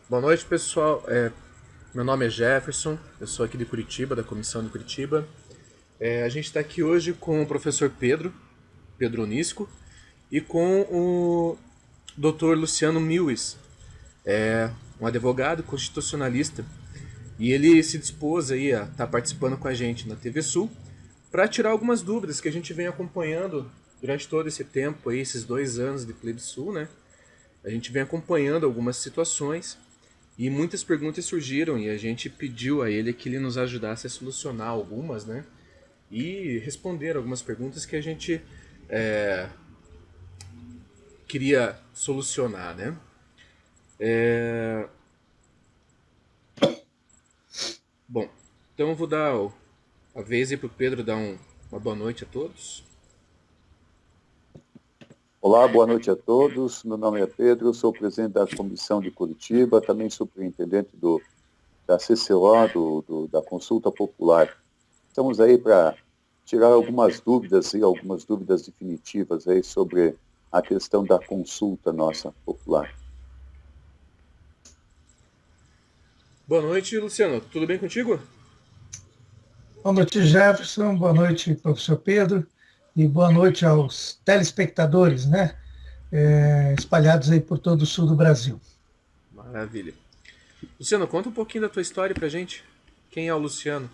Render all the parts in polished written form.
Boa noite, pessoal. Meu nome é Jefferson, eu sou aqui de Curitiba, da Comissão de Curitiba. A gente está aqui hoje com o professor Pedro Onisco, e com o Dr. Luciano Mills, um advogado constitucionalista, e ele se dispôs aí a estar participando com a gente na TV Sul para tirar algumas dúvidas que a gente vem acompanhando durante todo esse tempo aí, esses 2 anos de Plebe Sul, né? A gente vem acompanhando algumas situações e muitas perguntas surgiram e a gente pediu a ele que ele nos ajudasse a solucionar algumas, né? E responder algumas perguntas que a gente é, queria solucionar, né? Bom, então eu vou dar a vez aí para o Pedro dar uma boa noite a todos. Olá, boa noite a todos. Meu nome é Pedro, sou presidente da Comissão de Curitiba, também superintendente da CCO, da Consulta Popular. Estamos aí para tirar algumas dúvidas definitivas aí sobre a questão da consulta nossa popular. Boa noite, Luciano. Tudo bem contigo? Boa noite, Jefferson. Boa noite, professor Pedro. E boa noite aos telespectadores, né? Espalhados aí por todo o sul do Brasil. Maravilha. Luciano, conta um pouquinho da tua história pra gente. Quem é o Luciano?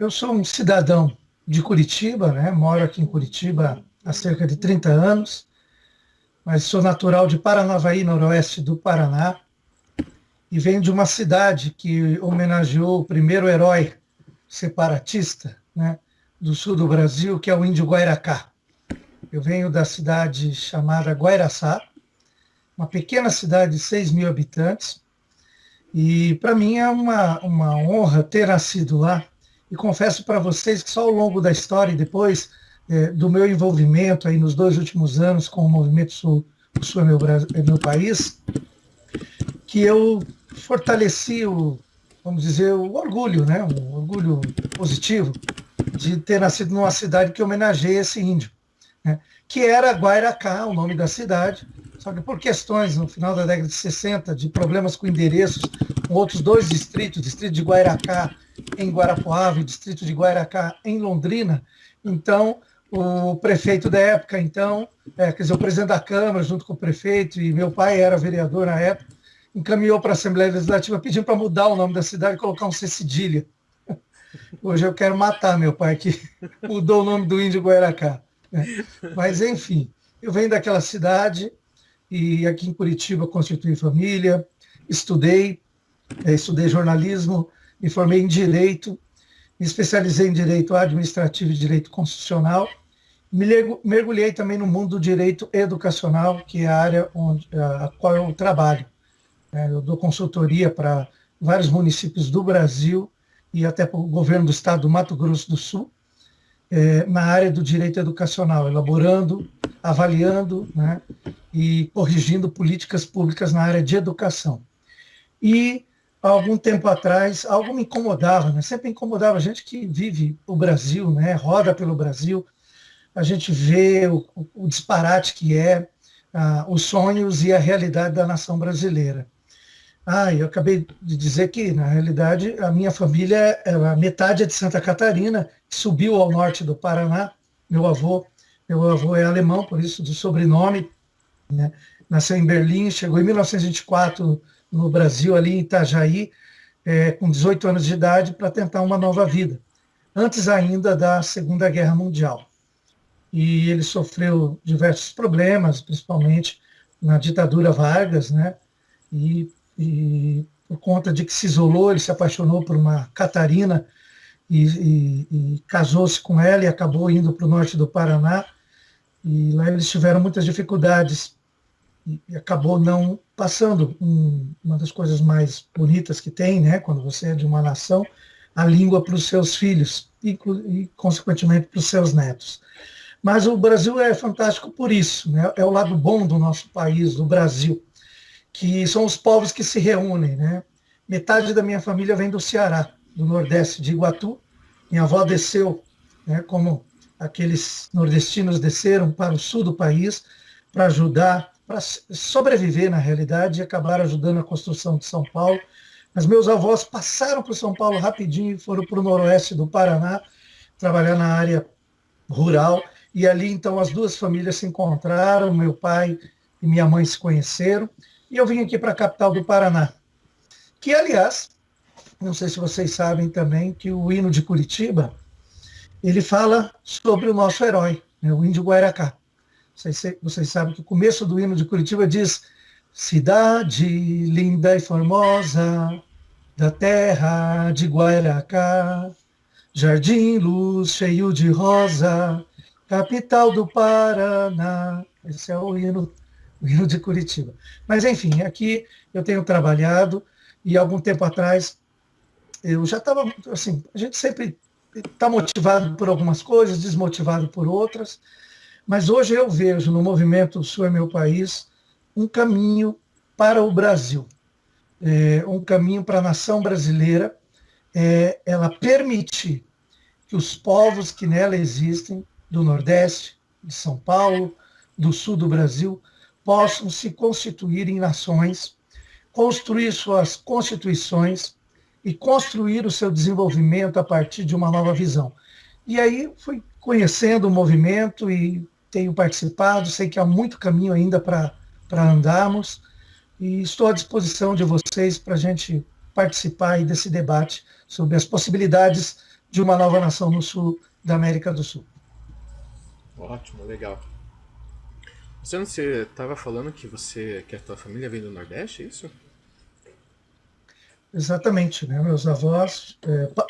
Eu sou um cidadão de Curitiba, né? Moro aqui em Curitiba há cerca de 30 anos, mas sou natural de Paranavaí, noroeste do Paraná, e venho de uma cidade que homenageou o primeiro herói separatista, né, do sul do Brasil, que é o índio Guairacá. Eu venho da cidade chamada Guairaçá, uma pequena cidade de 6 mil habitantes, e para mim é uma honra ter nascido lá. E confesso para vocês que só ao longo da história e depois do meu envolvimento aí nos 2 últimos anos com o Movimento Sul, o Sul é meu país, que eu fortaleci vamos dizer, o orgulho, né? Um orgulho positivo de ter nascido numa cidade que homenageia esse índio, né? Que era Guairacá, o nome da cidade, só que por questões, no final da década de 60, de problemas com endereços, com outros 2 distritos, distrito de Guairacá em Guarapuava e distrito de Guairacá em Londrina, então o prefeito da época, então, quer dizer, o presidente da Câmara, junto com o prefeito, e meu pai era vereador na época, encaminhou para a Assembleia Legislativa pedindo para mudar o nome da cidade e colocar um C cedilha. Hoje eu quero matar meu pai, que mudou o nome do índio Guairacá, né? Mas, enfim, eu venho daquela cidade e aqui em Curitiba constituí família, estudei jornalismo, me formei em Direito, me especializei em Direito Administrativo e Direito Constitucional, mergulhei também no mundo do Direito Educacional, que é a área a qual eu trabalho. Eu dou consultoria para vários municípios do Brasil e até para o governo do estado do Mato Grosso do Sul, na área do direito educacional, elaborando, avaliando, né, e corrigindo políticas públicas na área de educação. E, há algum tempo atrás, algo me incomodava, né, sempre incomodava a gente que vive o Brasil, né, roda pelo Brasil, a gente vê o disparate que é os sonhos e a realidade da nação brasileira. Eu acabei de dizer que, na realidade, a minha família, a metade é de Santa Catarina, subiu ao norte do Paraná. Meu avô é alemão, por isso do sobrenome, né? Nasceu em Berlim, chegou em 1924 no Brasil, ali em Itajaí, com 18 anos de idade, para tentar uma nova vida, antes ainda da Segunda Guerra Mundial. E ele sofreu diversos problemas, principalmente na ditadura Vargas, né? E por conta de que se isolou, ele se apaixonou por uma Catarina e casou-se com ela e acabou indo para o norte do Paraná. E lá eles tiveram muitas dificuldades e acabou não passando uma das coisas mais bonitas que tem, né, quando você é de uma nação, a língua para os seus filhos e consequentemente, para os seus netos. Mas o Brasil é fantástico por isso, né? É o lado bom do nosso país, do Brasil, que são os povos que se reúnem, né? Metade da minha família vem do Ceará, do Nordeste, de Iguatu. Minha avó desceu, né, como aqueles nordestinos desceram para o sul do país para ajudar para sobreviver, na realidade, e acabaram ajudando a construção de São Paulo. Mas meus avós passaram para São Paulo rapidinho e foram para o noroeste do Paraná, trabalhar na área rural. E ali, então, as duas famílias se encontraram, meu pai e minha mãe se conheceram. E eu vim aqui para a capital do Paraná, que, aliás, não sei se vocês sabem também, que o hino de Curitiba, ele fala sobre o nosso herói, né, o Índio Guairacá. Vocês sabem que o começo do hino de Curitiba diz: cidade linda e formosa, da terra de Guairacá, jardim luz cheio de rosa, capital do Paraná. Esse é o hino de Curitiba. Mas, enfim, aqui eu tenho trabalhado e algum tempo atrás eu já estava, assim, a gente sempre está motivado por algumas coisas, desmotivado por outras, mas hoje eu vejo no movimento O Sul é Meu País um caminho para o Brasil, um caminho para a nação brasileira, ela permitir que os povos que nela existem, do Nordeste, de São Paulo, do Sul do Brasil, possam se constituir em nações, construir suas constituições e construir o seu desenvolvimento a partir de uma nova visão. E aí fui conhecendo o movimento e tenho participado, sei que há muito caminho ainda para andarmos, e estou à disposição de vocês para a gente participar aí desse debate sobre as possibilidades de uma nova nação no sul da América do Sul. Ótimo, legal. Você estava falando que a tua família vem do Nordeste, é isso? Exatamente, né? Meus avós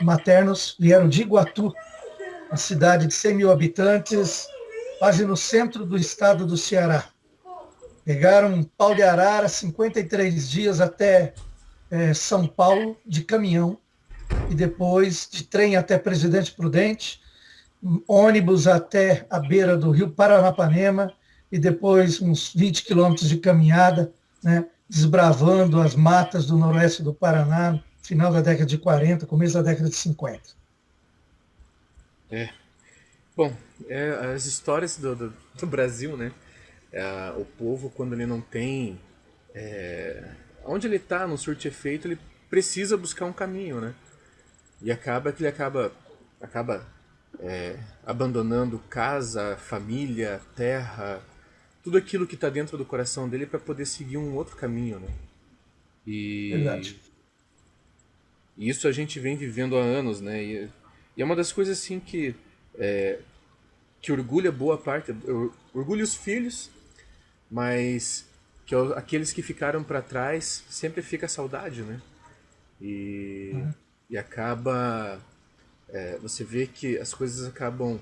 maternos vieram de Iguatu, uma cidade de 100 mil habitantes, quase no centro do estado do Ceará. Pegaram um pau de arara, 53 dias até São Paulo, de caminhão, e depois de trem até Presidente Prudente, ônibus até a beira do rio Paranapanema, e depois uns 20 quilômetros de caminhada, né, desbravando as matas do noroeste do Paraná, final da década de 40, começo da década de 50. Bom, as histórias do Brasil, né? O povo, quando ele não tem... onde ele está, no surto e efeito, ele precisa buscar um caminho, né? E acaba que ele acaba abandonando casa, família, terra, tudo aquilo que está dentro do coração dele para poder seguir um outro caminho, né? Verdade. E isso a gente vem vivendo há anos, né? E é uma das coisas assim que orgulha boa parte, orgulha os filhos, mas que aqueles que ficaram para trás sempre fica a saudade, né? E acaba... você vê que as coisas acabam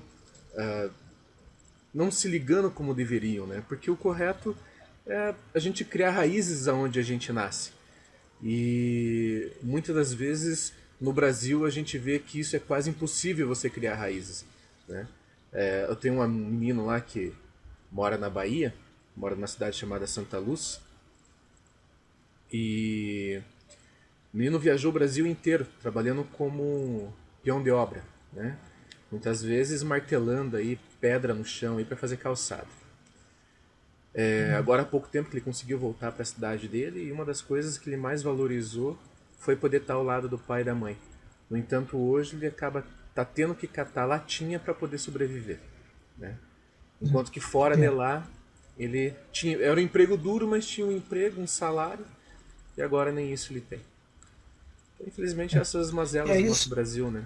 não se ligando como deveriam, né? Porque o correto é a gente criar raízes aonde a gente nasce. E muitas das vezes no Brasil a gente vê que isso é quase impossível, você criar raízes, né? Eu tenho um menino lá que mora na Bahia, mora numa cidade chamada Santa Luz, e o menino viajou o Brasil inteiro trabalhando como peão de obra, né? Muitas vezes martelando aí pedra no chão aí para fazer calçada. Agora há pouco tempo que ele conseguiu voltar para a cidade dele, e uma das coisas que ele mais valorizou foi poder estar ao lado do pai e da mãe. No entanto, hoje ele acaba tendo que catar latinha para poder sobreviver, né? Enquanto que fora de lá ele era um emprego duro, mas tinha um emprego, um salário, e agora nem isso ele tem. Então, infelizmente, essas mazelas do nosso Brasil, né?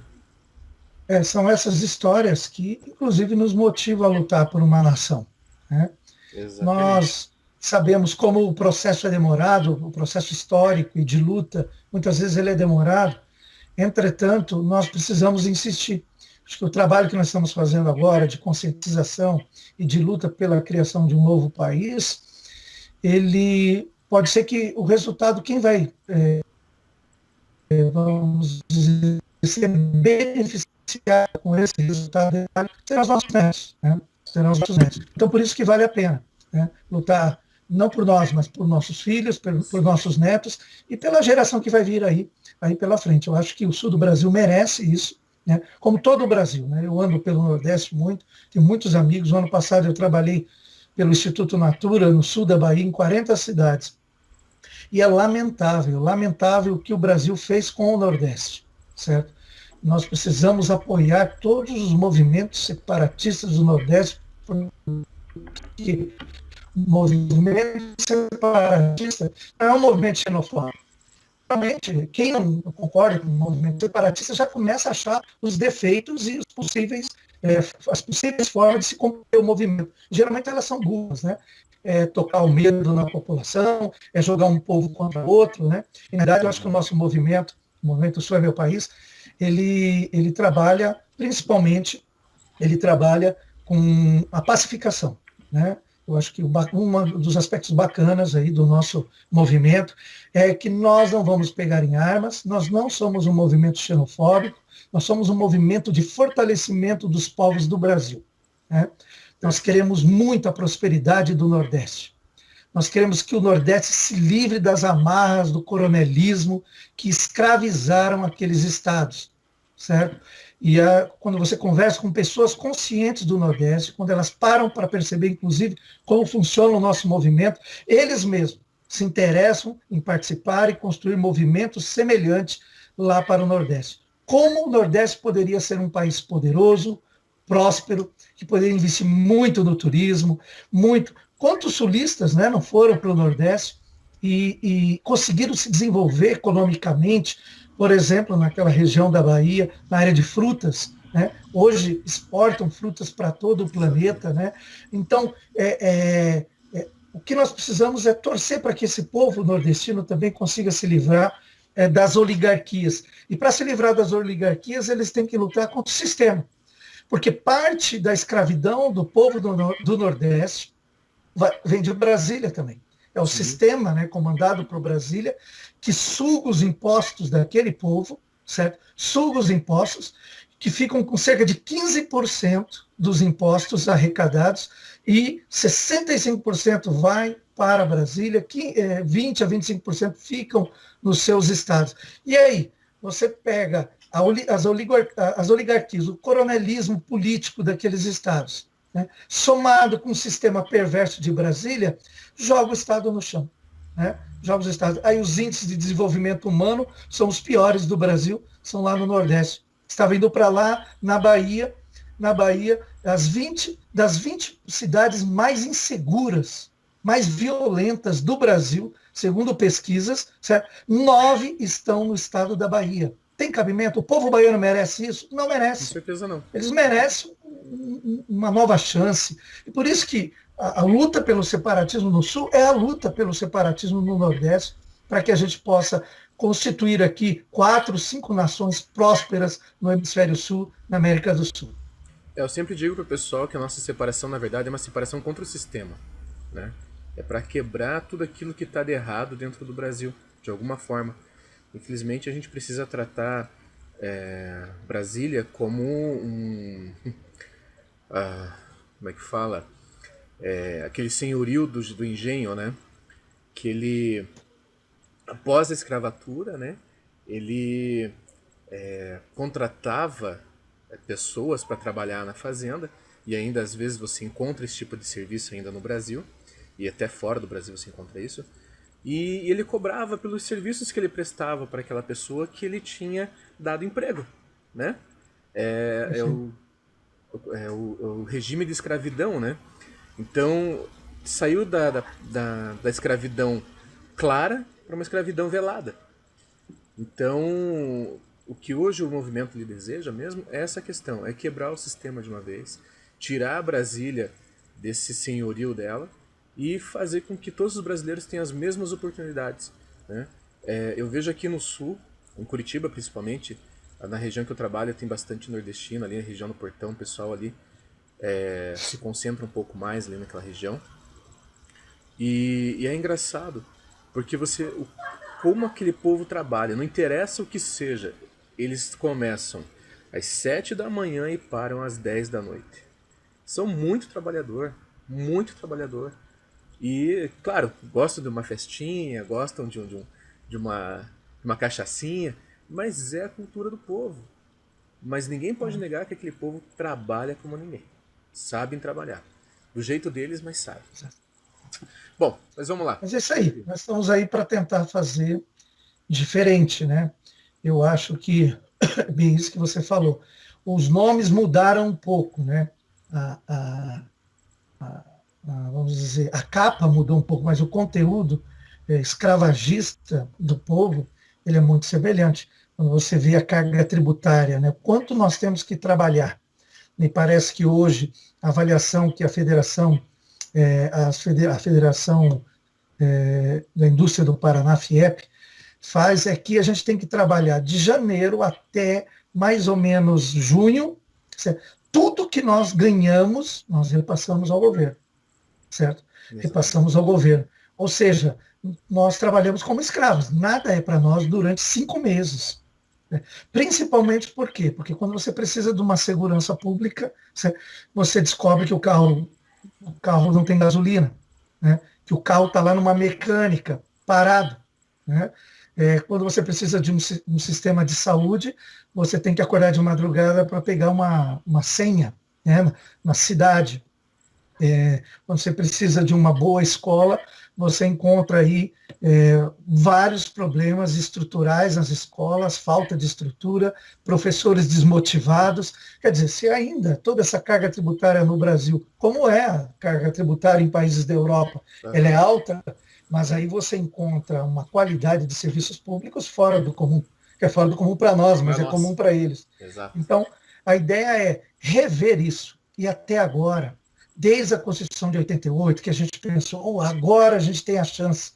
São essas histórias que, inclusive, nos motivam a lutar por uma nação, né? Exatamente. Nós sabemos como o processo é demorado, o processo histórico e de luta, muitas vezes ele é demorado. Entretanto, nós precisamos insistir. Acho que o trabalho que nós estamos fazendo agora de conscientização e de luta pela criação de um novo país, ele pode ser que o resultado, quem vai, vamos dizer, ser beneficiado com esse resultado serão os nossos netos, né? Serão os nossos netos. Então, por isso que vale a pena, né, lutar não por nós, mas por nossos filhos, por nossos netos e pela geração que vai vir aí pela frente. Eu acho que o sul do Brasil merece isso, né? Como todo o Brasil, né? Eu ando pelo Nordeste muito, tenho muitos amigos. O ano passado eu trabalhei pelo Instituto Natura, no sul da Bahia, em 40 cidades. E é lamentável, lamentável o que o Brasil fez com o Nordeste, certo? Nós precisamos apoiar todos os movimentos separatistas do Nordeste, porque o movimento separatista não é um movimento xenofóbico. Realmente, quem não concorda com o movimento separatista já começa a achar os defeitos e as possíveis formas de se combater o movimento. Geralmente elas são burras, né? É tocar o medo na população, é jogar um povo contra o outro, né? E, na verdade, eu acho que o nosso movimento, o Movimento Sul é Meu País, ele trabalha, principalmente, ele trabalha com a pacificação, né? Eu acho que um dos aspectos bacanas aí do nosso movimento é que nós não vamos pegar em armas, nós não somos um movimento xenofóbico, nós somos um movimento de fortalecimento dos povos do Brasil, né? Nós queremos muito a prosperidade do Nordeste. Nós queremos que o Nordeste se livre das amarras do coronelismo que escravizaram aqueles estados, certo? E quando você conversa com pessoas conscientes do Nordeste, quando elas param para perceber, inclusive, como funciona o nosso movimento, eles mesmos se interessam em participar e construir movimentos semelhantes lá para o Nordeste. Como o Nordeste poderia ser um país poderoso, próspero, que poderia investir muito no turismo, muito. Quantos sulistas, né, não foram para o Nordeste e conseguiram se desenvolver economicamente, por exemplo, naquela região da Bahia, na área de frutas, né? Hoje exportam frutas para todo o planeta, né? Então, o que nós precisamos é torcer para que esse povo nordestino também consiga se livrar das oligarquias. E para se livrar das oligarquias, eles têm que lutar contra o sistema. Porque parte da escravidão do povo do Nordeste vem de Brasília também. É o sistema, né, comandado por Brasília, que suga os impostos daquele povo, certo? Suga os impostos, que ficam com cerca de 15% dos impostos arrecadados e 65% vai para Brasília, 20% a 25% ficam nos seus estados. E aí, você pega as oligarquias, o coronelismo político daqueles estados, né, somado com o sistema perverso de Brasília, joga o Estado no chão. Né? Joga os estados. Aí os índices de desenvolvimento humano são os piores do Brasil, são lá no Nordeste. Estava indo para lá, na Bahia, das 20 cidades mais inseguras, mais violentas do Brasil, segundo pesquisas, certo? 9 estão no estado da Bahia. Tem cabimento? O povo baiano merece isso? Não merece. Com certeza não. Eles merecem uma nova chance. E por isso que a luta pelo separatismo no Sul é a luta pelo separatismo no Nordeste, para que a gente possa constituir aqui 4, 5 nações prósperas no Hemisfério Sul, na América do Sul. Eu sempre digo para o pessoal que a nossa separação, na verdade, é uma separação contra o sistema, né? É para quebrar tudo aquilo que está de errado dentro do Brasil, de alguma forma. Infelizmente, a gente precisa tratar Brasília como como é que fala? Aquele senhorio do engenho, né? Que ele, após a escravatura, né? Ele contratava pessoas para trabalhar na fazenda, e ainda às vezes você encontra esse tipo de serviço ainda no Brasil, e até fora do Brasil você encontra isso, e ele cobrava pelos serviços que ele prestava para aquela pessoa que ele tinha dado emprego, né? É o regime de escravidão, né? Então, saiu da escravidão clara para uma escravidão velada. Então, o que hoje o movimento lhe deseja mesmo é essa questão, é quebrar o sistema de uma vez, tirar a Brasília desse senhorio dela e fazer com que todos os brasileiros tenham as mesmas oportunidades, né? Eu vejo aqui no Sul, em Curitiba principalmente, na região que eu trabalho tem bastante nordestino, ali na região do Portão, o pessoal ali se concentra um pouco mais ali naquela região. E é engraçado, porque como aquele povo trabalha, não interessa o que seja, eles começam às 7 da manhã e param às 10 da noite. São muito trabalhador, muito trabalhador. E, claro, gostam de uma festinha, gostam de uma cachaçinha, mas é a cultura do povo. Mas ninguém pode negar que aquele povo trabalha como ninguém. Sabem trabalhar. Do jeito deles, mas sabe. Bom, mas vamos lá. Mas é isso aí. Nós estamos aí para tentar fazer diferente, né? Eu acho que é bem isso que você falou. Os nomes mudaram um pouco, né? A, a, vamos dizer, a capa mudou um pouco, mas o conteúdo escravagista do povo, ele é muito semelhante. Quando você vê a carga tributária, né? Quanto nós temos que trabalhar. Me parece que hoje a avaliação que a Federação, a Federação da Indústria do Paraná, FIEP, faz é que a gente tem que trabalhar de janeiro até mais ou menos junho, certo? Tudo que nós ganhamos, nós repassamos ao governo, certo? Repassamos ao governo. Ou seja, nós trabalhamos como escravos, nada é para nós durante 5 meses. Principalmente por quê? Porque quando você precisa de uma segurança pública, você descobre que o carro não tem gasolina, né? Que o carro está lá numa mecânica, parado. Né? Quando você precisa de um sistema de saúde, você tem que acordar de madrugada para pegar uma senha, né? Na cidade. Quando você precisa de uma boa escola, você encontra aí vários problemas estruturais nas escolas, falta de estrutura, professores desmotivados. Quer dizer, se ainda toda essa carga tributária no Brasil, como é a carga tributária em países da Europa, ela é alta, mas aí você encontra uma qualidade de serviços públicos fora do comum, que é fora do comum para nós, mas é comum para eles. Exato. Então, a ideia é rever isso. E até agora, desde a Constituição de 88, que a gente pensou, agora a gente tem a chance,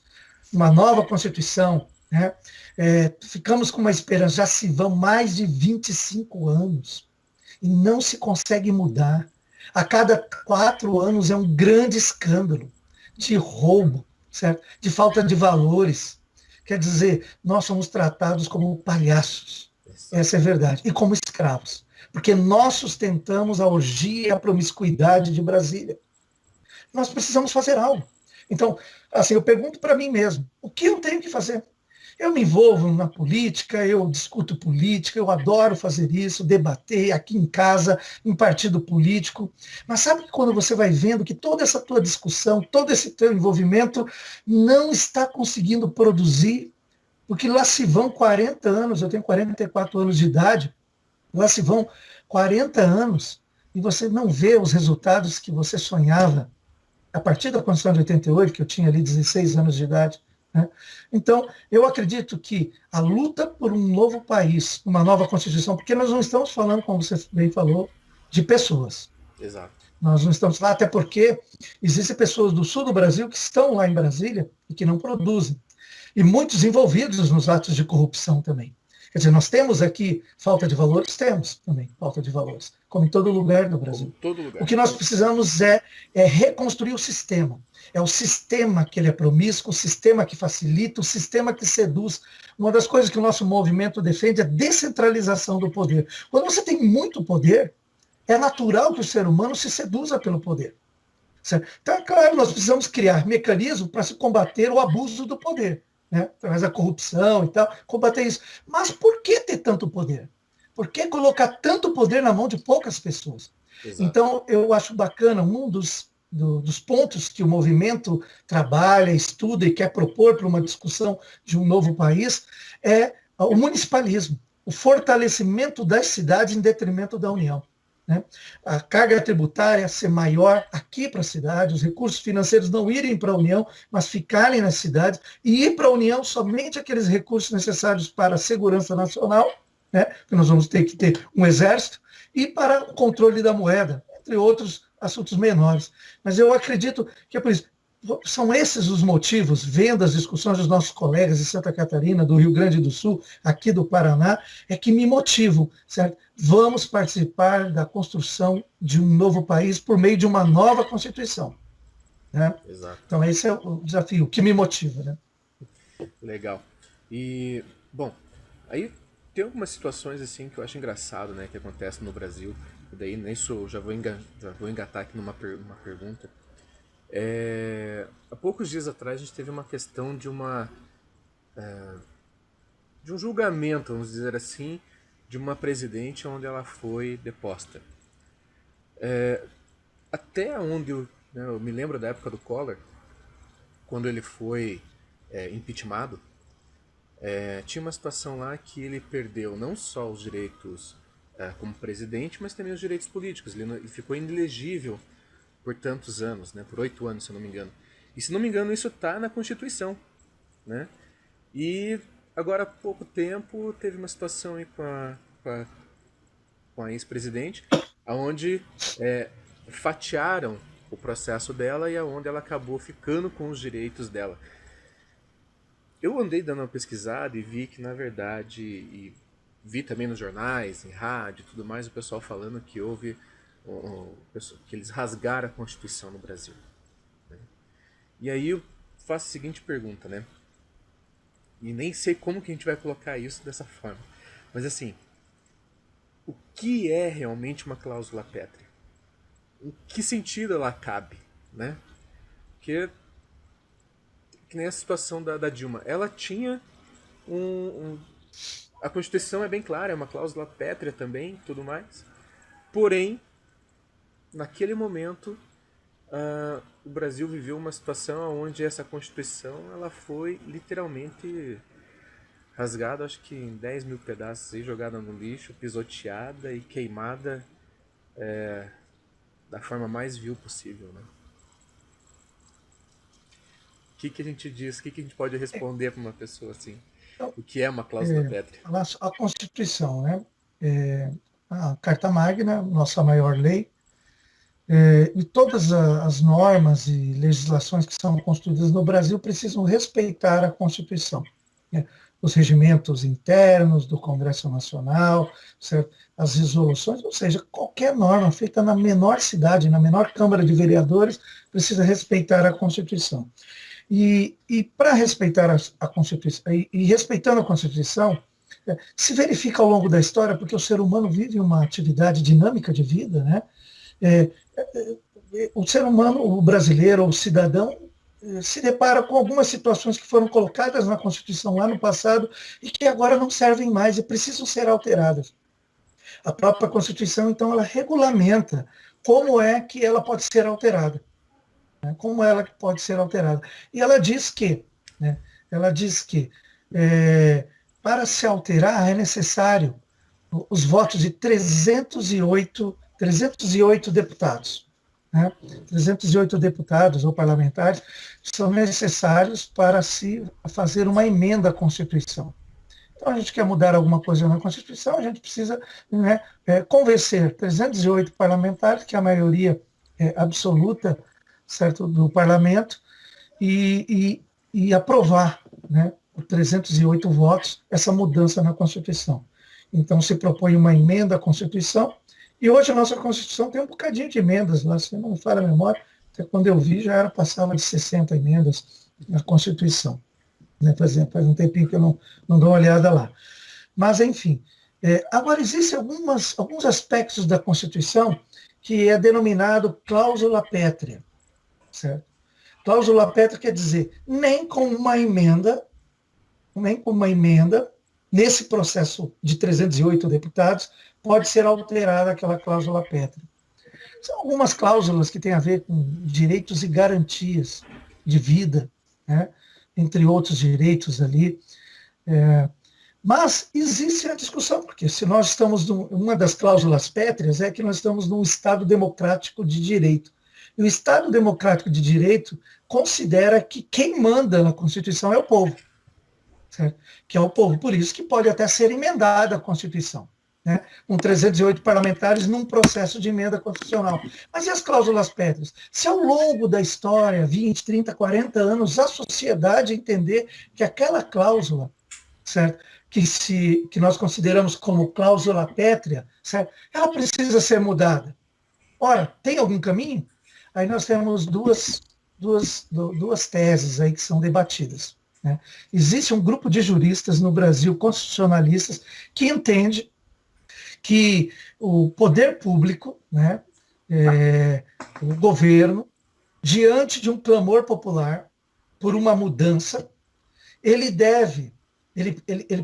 uma nova Constituição, né? Ficamos com uma esperança, já se vão mais de 25 anos e não se consegue mudar. A cada 4 anos é um grande escândalo de roubo, certo? De falta de valores. Quer dizer, nós somos tratados como palhaços, essa é a verdade, e como escravos. Porque nós sustentamos a orgia e a promiscuidade de Brasília. Nós precisamos fazer algo. Então, assim, eu pergunto para mim mesmo, o que eu tenho que fazer? Eu me envolvo na política, eu discuto política, eu adoro fazer isso, debater aqui em casa, em partido político. Mas sabe que quando você vai vendo que toda essa tua discussão, todo esse teu envolvimento não está conseguindo produzir, porque lá se vão 40 anos, eu tenho 44 anos de idade, lá se vão 40 anos e você não vê os resultados que você sonhava a partir da Constituição de 88, que eu tinha ali 16 anos de idade. Né? Então, eu acredito que a luta por um novo país, uma nova Constituição, porque nós não estamos falando, como você bem falou, de pessoas. Exato. Nós não estamos lá, até porque existem pessoas do sul do Brasil que estão lá em Brasília e que não produzem. E muitos envolvidos nos atos de corrupção também. Quer dizer, nós temos aqui falta de valores? Temos também falta de valores, como em todo lugar do Brasil. Todo lugar. O que nós precisamos é reconstruir o sistema. É o sistema que ele é promíscuo, o sistema que facilita, o sistema que seduz. Uma das coisas que o nosso movimento defende é a descentralização do poder. Quando você tem muito poder, é natural que o ser humano se seduza pelo poder. Certo? Então, é claro, nós precisamos criar mecanismos para se combater o abuso do poder. Né? Através da corrupção e tal, combater isso. Mas por que ter tanto poder? Por que colocar tanto poder na mão de poucas pessoas? Exato. Então, eu acho bacana, um dos pontos que o movimento trabalha, estuda e quer propor para uma discussão de um novo país é o municipalismo, o fortalecimento das cidades em detrimento da União. Né? A carga tributária ser maior aqui para a cidade, os recursos financeiros não irem para a União, mas ficarem nas cidades, e ir para a União somente aqueles recursos necessários para a segurança nacional, né? Porque nós vamos ter que ter um exército, e para o controle da moeda, entre outros assuntos menores. Mas eu acredito que é por isso. São esses os motivos, vendo as discussões dos nossos colegas de Santa Catarina, do Rio Grande do Sul, aqui do Paraná, é que me motivam, certo? Vamos participar da construção de um novo país por meio de uma nova Constituição. Né? Exato. Então esse é o desafio, o que me motiva. Né? Legal. E, bom, aí tem algumas situações assim que eu acho engraçado, né, que acontecem no Brasil, e daí nisso já vou engatar aqui numa pergunta. Há poucos dias atrás a gente teve uma questão de um julgamento, vamos dizer assim, de uma presidente onde ela foi deposta. Até onde eu né? Eu me lembro da época do Collor, quando ele foi impeachmentado. Tinha uma situação lá que ele perdeu não só os direitos como presidente, mas também os direitos políticos. Ele ficou inelegível por tantos anos, né? Por 8 anos, se eu não me engano. E se não me engano, isso está na Constituição, né? E agora há pouco tempo teve uma situação aí com a ex-presidente, onde fatiaram o processo dela e aonde ela acabou ficando com os direitos dela. Eu andei dando uma pesquisada e vi que, na verdade, e vi também nos jornais, em rádio e tudo mais, o pessoal falando que houve que eles rasgaram a Constituição no Brasil, né? E aí eu faço a seguinte pergunta, né? E nem sei como que a gente vai colocar isso dessa forma. Mas assim, o que é realmente uma cláusula pétrea? Em que sentido ela cabe, né? Porque, que nem a situação da Dilma, ela tinha a Constituição é bem clara, é uma cláusula pétrea também, tudo mais. Porém, naquele momento, o Brasil viveu uma situação onde essa Constituição ela foi literalmente rasgada, acho que em 10 mil pedaços, e jogada no lixo, pisoteada e queimada da forma mais vil possível, né? O que a gente diz, o que a gente pode responder para uma pessoa assim? Então, O que é uma cláusula pétrea? a Constituição, né? A Carta Magna, nossa maior lei, e todas as normas e legislações que são construídas no Brasil precisam respeitar a Constituição, né? Os regimentos internos do Congresso Nacional, certo? As resoluções, ou seja, qualquer norma feita na menor cidade, na menor Câmara de Vereadores, precisa respeitar a Constituição. E para respeitar a Constituição, e respeitando a Constituição, se verifica ao longo da história, porque o ser humano vive uma atividade dinâmica de vida, né? O ser humano, o brasileiro, o cidadão, se depara com algumas situações que foram colocadas na Constituição lá no passado e que agora não servem mais e precisam ser alteradas. A própria Constituição, então, ela regulamenta como é que ela pode ser alterada. Como ela pode ser alterada. E ela diz que, né, para se alterar é necessário os votos de 308 deputados. Né? 308 deputados ou parlamentares são necessários para se fazer uma emenda à Constituição. Então, a gente quer mudar alguma coisa na Constituição, a gente precisa, né, convencer 308 parlamentares, que é a maioria absoluta, certo, do parlamento, e aprovar, né, por 308 votos, essa mudança na Constituição. Então, se propõe uma emenda à Constituição, e hoje a nossa Constituição tem um bocadinho de emendas lá, se não me falha a memória, até quando eu vi já passava de 60 emendas na Constituição. Né, faz um tempinho que eu não dou uma olhada lá. Mas, enfim, agora existem alguns aspectos da Constituição que é denominado cláusula pétrea. Certo? Cláusula pétrea quer dizer, nem com uma emenda, nesse processo de 308 deputados, pode ser alterada aquela cláusula pétrea. São algumas cláusulas que têm a ver com direitos e garantias de vida, né? Entre outros direitos ali. Mas existe a discussão, porque se nós estamos, uma das cláusulas pétreas é que nós estamos num Estado democrático de direito. E o Estado democrático de direito considera que quem manda na Constituição é o povo. Certo? Que é o povo. Por isso que pode até ser emendada a Constituição. Né? Com 308 parlamentares num processo de emenda constitucional. Mas e as cláusulas pétreas? Se ao longo da história, 20, 30, 40 anos, a sociedade entender que aquela cláusula, certo? Que nós consideramos como cláusula pétrea, certo? Ela precisa ser mudada. Ora, tem algum caminho? Aí nós temos duas teses aí que são debatidas. Né? Existe um grupo de juristas no Brasil, constitucionalistas, que entende que o poder público, né, o governo, diante de um clamor popular por uma mudança, ele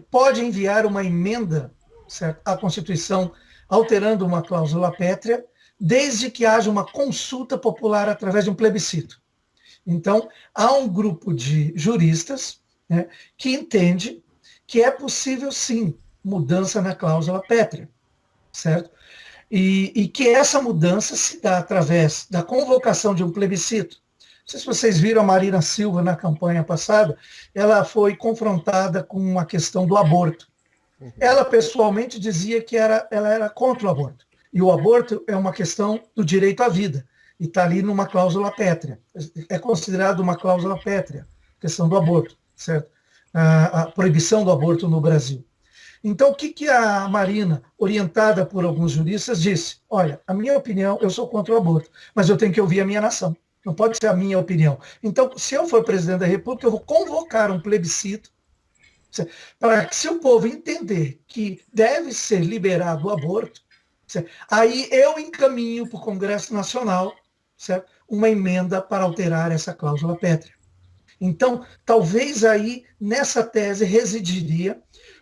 pode enviar uma emenda, certo, à Constituição, alterando uma cláusula pétrea, desde que haja uma consulta popular através de um plebiscito. Então, há um grupo de juristas, né, que entende que é possível, sim, mudança na cláusula pétrea, certo? E que essa mudança se dá através da convocação de um plebiscito. Não sei se vocês viram a Marina Silva na campanha passada, ela foi confrontada com a questão do aborto. Ela, pessoalmente, dizia que ela era contra o aborto. E o aborto é uma questão do direito à vida. E está ali numa cláusula pétrea. É considerado uma cláusula pétrea, a questão do aborto, certo? A proibição do aborto no Brasil. Então, o que a Marina, orientada por alguns juristas, disse? Olha, a minha opinião, eu sou contra o aborto, mas eu tenho que ouvir a minha nação. Não pode ser a minha opinião. Então, se eu for presidente da República, eu vou convocar um plebiscito para que, se o povo entender que deve ser liberado o aborto, aí eu encaminho para o Congresso Nacional, certo, uma emenda para alterar essa cláusula pétrea. Então, talvez aí, nessa tese, residiria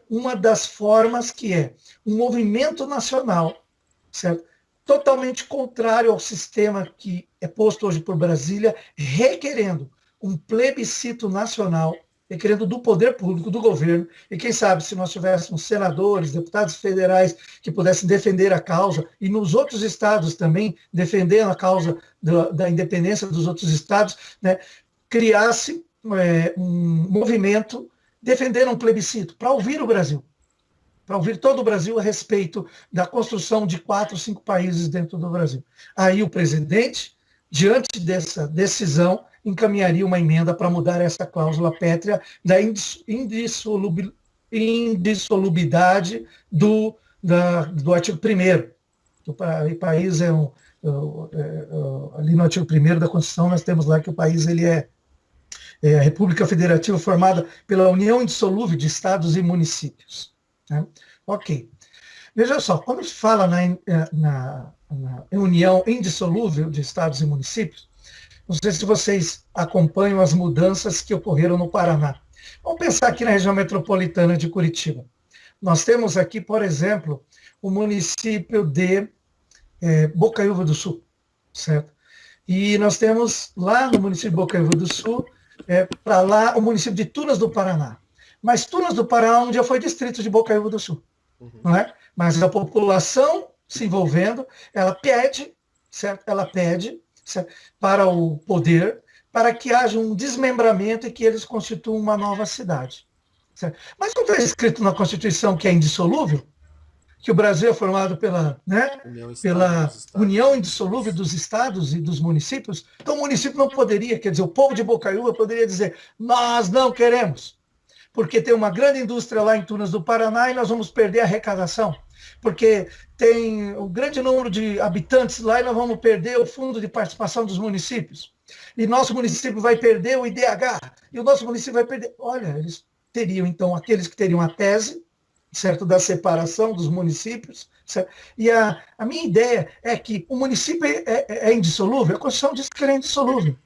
uma das formas que é um movimento nacional, certo, totalmente contrário ao sistema que é posto hoje por Brasília, requerendo um plebiscito nacional, requerendo do poder público, do governo, e quem sabe se nós tivéssemos senadores, deputados federais que pudessem defender a causa, e nos outros estados também, defendendo a causa da independência dos outros estados, né, criasse um movimento defendendo um plebiscito para ouvir o Brasil, para ouvir todo o Brasil a respeito da construção de 4, 5 países dentro do Brasil. Aí o presidente, diante dessa decisão, encaminharia uma emenda para mudar essa cláusula pétrea da indissolubilidade do artigo 1º. O país ali no artigo 1º da Constituição, nós temos lá que o país ele é a República Federativa formada pela união indissolúvel de estados e municípios. Né? Ok. Veja só, quando se fala na união indissolúvel de estados e municípios, não sei se vocês acompanham as mudanças que ocorreram no Paraná. Vamos pensar aqui na região metropolitana de Curitiba. Nós temos aqui, por exemplo, o município de Bocaiúva do Sul, certo? E nós temos lá no município de Bocaiúva do Sul, para lá, o município de Tunas do Paraná. Mas Tunas do Paraná um dia foi distrito de Bocaiúva do Sul, não é? Mas a população se envolvendo, ela pede, certo? Ela pede, certo? Para o poder, para que haja um desmembramento e que eles constituam uma nova cidade. Certo? Mas não está escrito na Constituição que é indissolúvel, que o Brasil é formado pela união indissolúvel dos estados e dos municípios, então o município não poderia, quer dizer, o povo de Bocaiúva poderia dizer, nós não queremos, porque tem uma grande indústria lá em Tunas do Paraná e nós vamos perder a arrecadação, porque tem um grande número de habitantes lá e nós vamos perder o fundo de participação dos municípios, e nosso município vai perder o IDH, e o nosso município vai perder... Olha, eles teriam, então, aqueles que teriam a tese, certo, da separação dos municípios, certo? E a minha ideia é que o município é indissolúvel, a Constituição diz que ele é indissolúvel,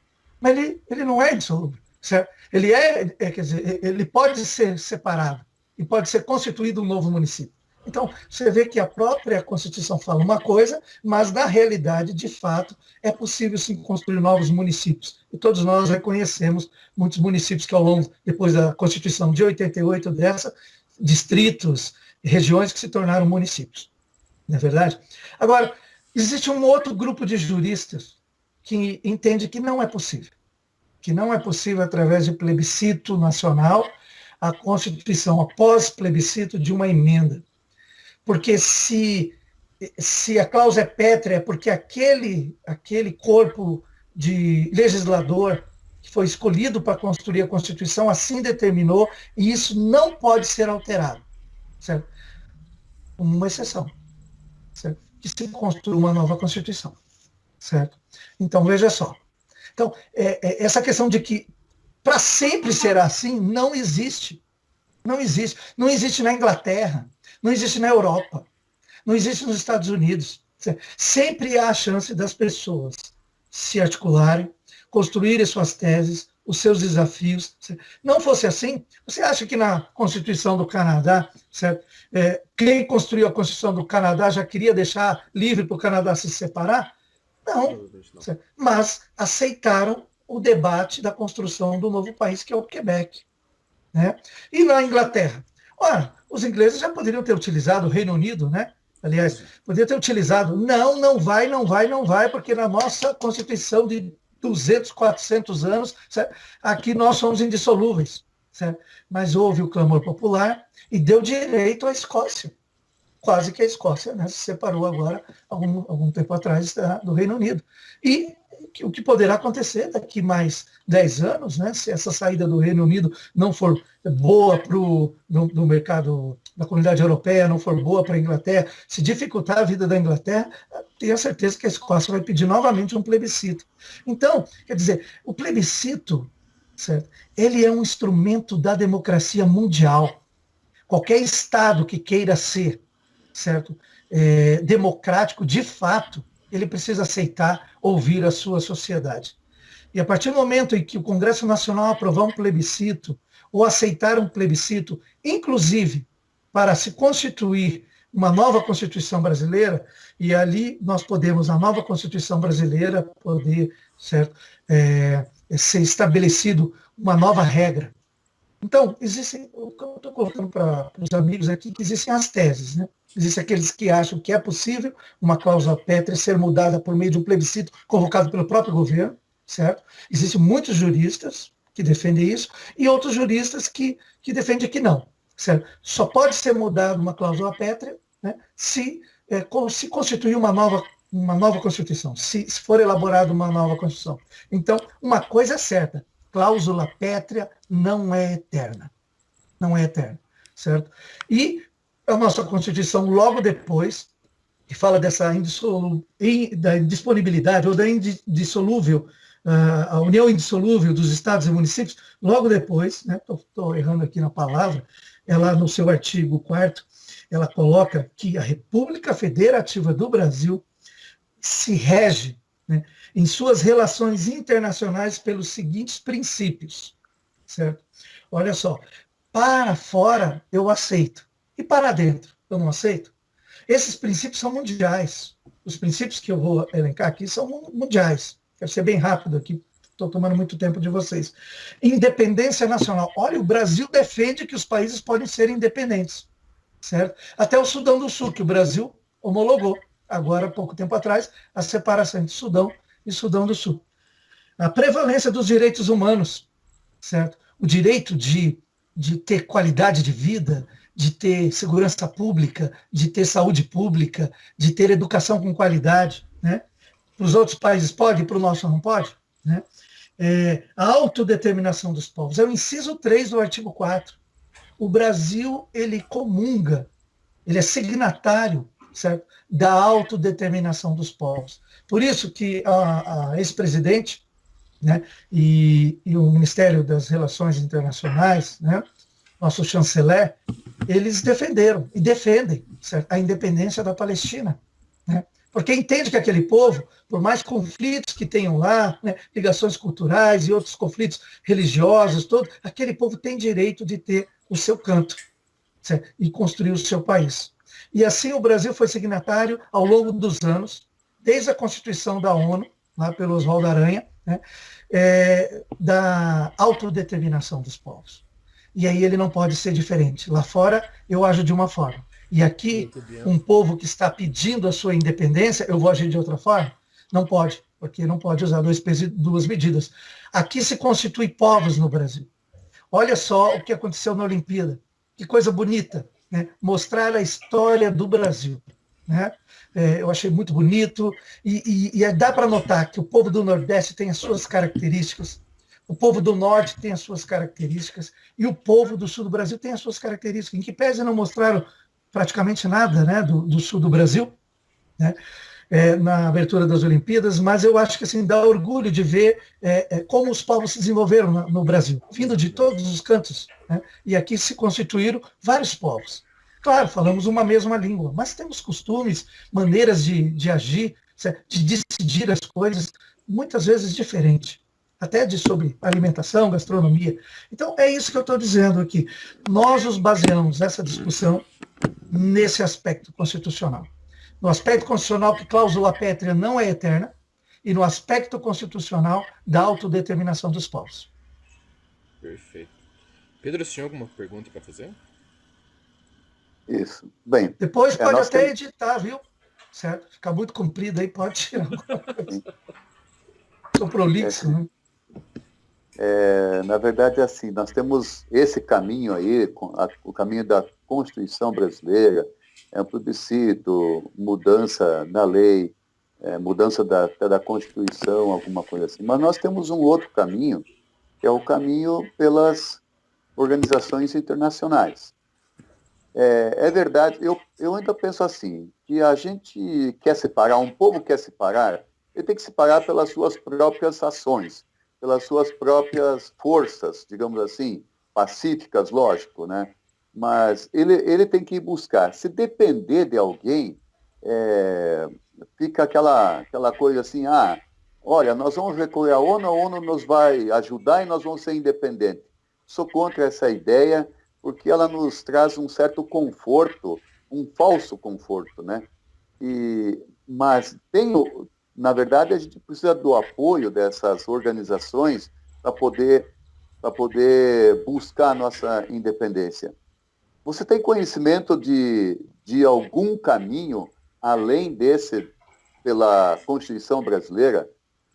mas ele não é indissolúvel, certo? Ele quer dizer, ele pode ser separado e pode ser constituído um novo município. Então, você vê que a própria Constituição fala uma coisa, mas na realidade, de fato, é possível sim construir novos municípios. E todos nós reconhecemos muitos municípios que ao longo, depois da Constituição de 88 distritos, regiões que se tornaram municípios. Não é verdade? Agora, existe um outro grupo de juristas que entende que não é possível. Que não é possível, através de plebiscito nacional, a Constituição, após plebiscito, de uma emenda. Porque se a cláusula é pétrea, é porque aquele corpo de legislador que foi escolhido para construir a Constituição assim determinou, e isso não pode ser alterado. Certo? Uma exceção. Certo? Que se construa uma nova Constituição. Certo? Então, veja só. Então, essa questão de que para sempre será assim, não existe. Não existe. Não existe na Inglaterra, não existe na Europa, não existe nos Estados Unidos. Sempre há a chance das pessoas se articularem, construírem suas teses, os seus desafios. Certo? Não fosse assim, você acha que na Constituição do Canadá, certo? Quem construiu a Constituição do Canadá já queria deixar livre para o Canadá se separar? Não. Certo? Mas aceitaram o debate da construção do novo país, que é o Quebec. Né? E na Inglaterra? Ora, os ingleses já poderiam ter utilizado o Reino Unido, né? Aliás, poderiam ter utilizado. Não, não vai, não vai, não vai, porque na nossa Constituição de 200, 400 anos, certo? Aqui nós somos indissolúveis. Certo? Mas houve o clamor popular e deu direito à Escócia. Quase que a Escócia, né, se separou agora, algum tempo atrás, do Reino Unido. E o que poderá acontecer daqui mais 10 anos, né, se essa saída do Reino Unido não for boa no mercado da comunidade europeia, não for boa para a Inglaterra, se dificultar a vida da Inglaterra, tenho certeza que a Escócia vai pedir novamente um plebiscito. Então, quer dizer, o plebiscito, certo, ele é um instrumento da democracia mundial. Qualquer Estado que queira ser, certo, democrático de fato, ele precisa aceitar ouvir a sua sociedade. E a partir do momento em que o Congresso Nacional aprovar um plebiscito, ou aceitar um plebiscito, inclusive para se constituir uma nova Constituição brasileira, e ali nós podemos, na nova Constituição brasileira, poder, certo, ser estabelecido uma nova regra. Então, existem, eu estou colocando para os amigos aqui, que existem as teses, né? Existem aqueles que acham que é possível uma cláusula pétrea ser mudada por meio de um plebiscito convocado pelo próprio governo, certo? Existem muitos juristas que defendem isso e outros juristas que defendem que não, certo? Só pode ser mudada uma cláusula pétrea, né, se constituir uma nova Constituição, se for elaborada uma nova Constituição. Então, uma coisa é certa, cláusula pétrea não é eterna. Não é eterna, certo? E a nossa Constituição, logo depois, que fala dessa da indisponibilidade ou da indissolúvel, a união indissolúvel dos estados e municípios, logo depois, né, estou errando aqui na palavra, ela no seu artigo 4º, ela coloca que a República Federativa do Brasil se rege, né, em suas relações internacionais pelos seguintes princípios, certo? Olha só, para fora eu aceito, e para dentro eu não aceito. Esses princípios são mundiais. Os princípios que eu vou elencar aqui são mundiais. Quero ser bem rápido aqui, estou tomando muito tempo de vocês. Independência nacional. Olha, o Brasil defende que os países podem ser independentes, certo? Até o Sudão do Sul, que o Brasil homologou, agora, há pouco tempo atrás, a separação entre Sudão e Sudão do Sul. A prevalência dos direitos humanos, certo? O direito de ter qualidade de vida, de ter segurança pública, de ter saúde pública, de ter educação com qualidade, né? Para os outros países pode, para o nosso não pode, né? A autodeterminação dos povos. É o inciso 3 do artigo 4. O Brasil, ele comunga, ele é signatário, certo, da autodeterminação dos povos. Por isso que a ex-presidente, né, e o Ministério das Relações Internacionais, né, nosso chanceler, eles defenderam e defendem, certo, a independência da Palestina, né, porque entende que aquele povo, por mais conflitos que tenham lá, né, ligações culturais e outros conflitos religiosos, aquele povo tem direito de ter o seu canto, certo, e construir o seu país. E assim o Brasil foi signatário ao longo dos anos, desde a Constituição da ONU, lá pelo Oswaldo Aranha, né, da autodeterminação dos povos. E aí ele não pode ser diferente. Lá fora eu ajo de uma forma. E aqui, um povo que está pedindo a sua independência, eu vou agir de outra forma? Não pode, porque não pode usar dois pesos e duas medidas. Aqui se constitui povos no Brasil. Olha só o que aconteceu na Olimpíada. Que coisa bonita, né? Mostrar a história do Brasil. Né? Eu achei muito bonito. E dá para notar que o povo do Nordeste tem as suas características, o povo do Norte tem as suas características, e o povo do Sul do Brasil tem as suas características. Em que pese não mostraram praticamente nada, né, do Sul do Brasil, né? Na abertura das Olimpíadas, mas eu acho que assim, dá orgulho de ver como os povos se desenvolveram no Brasil, vindo de todos os cantos, né? E aqui se constituíram vários povos. Claro, falamos uma mesma língua, mas temos costumes, maneiras de agir, de decidir as coisas, muitas vezes diferentes. até sobre alimentação, gastronomia. Então, é isso que eu estou dizendo aqui. Nós os baseamos essa discussão nesse aspecto constitucional. No aspecto constitucional que cláusula pétrea não é eterna, e no aspecto constitucional da autodeterminação dos povos. Perfeito. Pedro, você tinha alguma pergunta para fazer? Isso. Bem. Depois pode até editar, viu? Certo? Ficar muito comprido aí, pode tirar. Sou prolixo, né? Na verdade, assim, nós temos esse caminho aí, o caminho da Constituição brasileira, plebiscito, mudança na lei, mudança da Constituição, alguma coisa assim. Mas nós temos um outro caminho, que é o caminho pelas organizações internacionais. É verdade, eu ainda penso assim, que a gente quer separar, um povo quer separar, ele tem que separar pelas suas próprias ações, pelas suas próprias forças, digamos assim, pacíficas, lógico, né? Mas ele tem que buscar. Se depender de alguém, fica aquela coisa assim, olha, nós vamos recorrer à ONU, a ONU nos vai ajudar e nós vamos ser independentes. Sou contra essa ideia, porque ela nos traz um certo conforto, um falso conforto, né? Mas na verdade, a gente precisa do apoio dessas organizações para poder buscar a nossa independência. Você tem conhecimento de algum caminho, além desse, pela Constituição brasileira,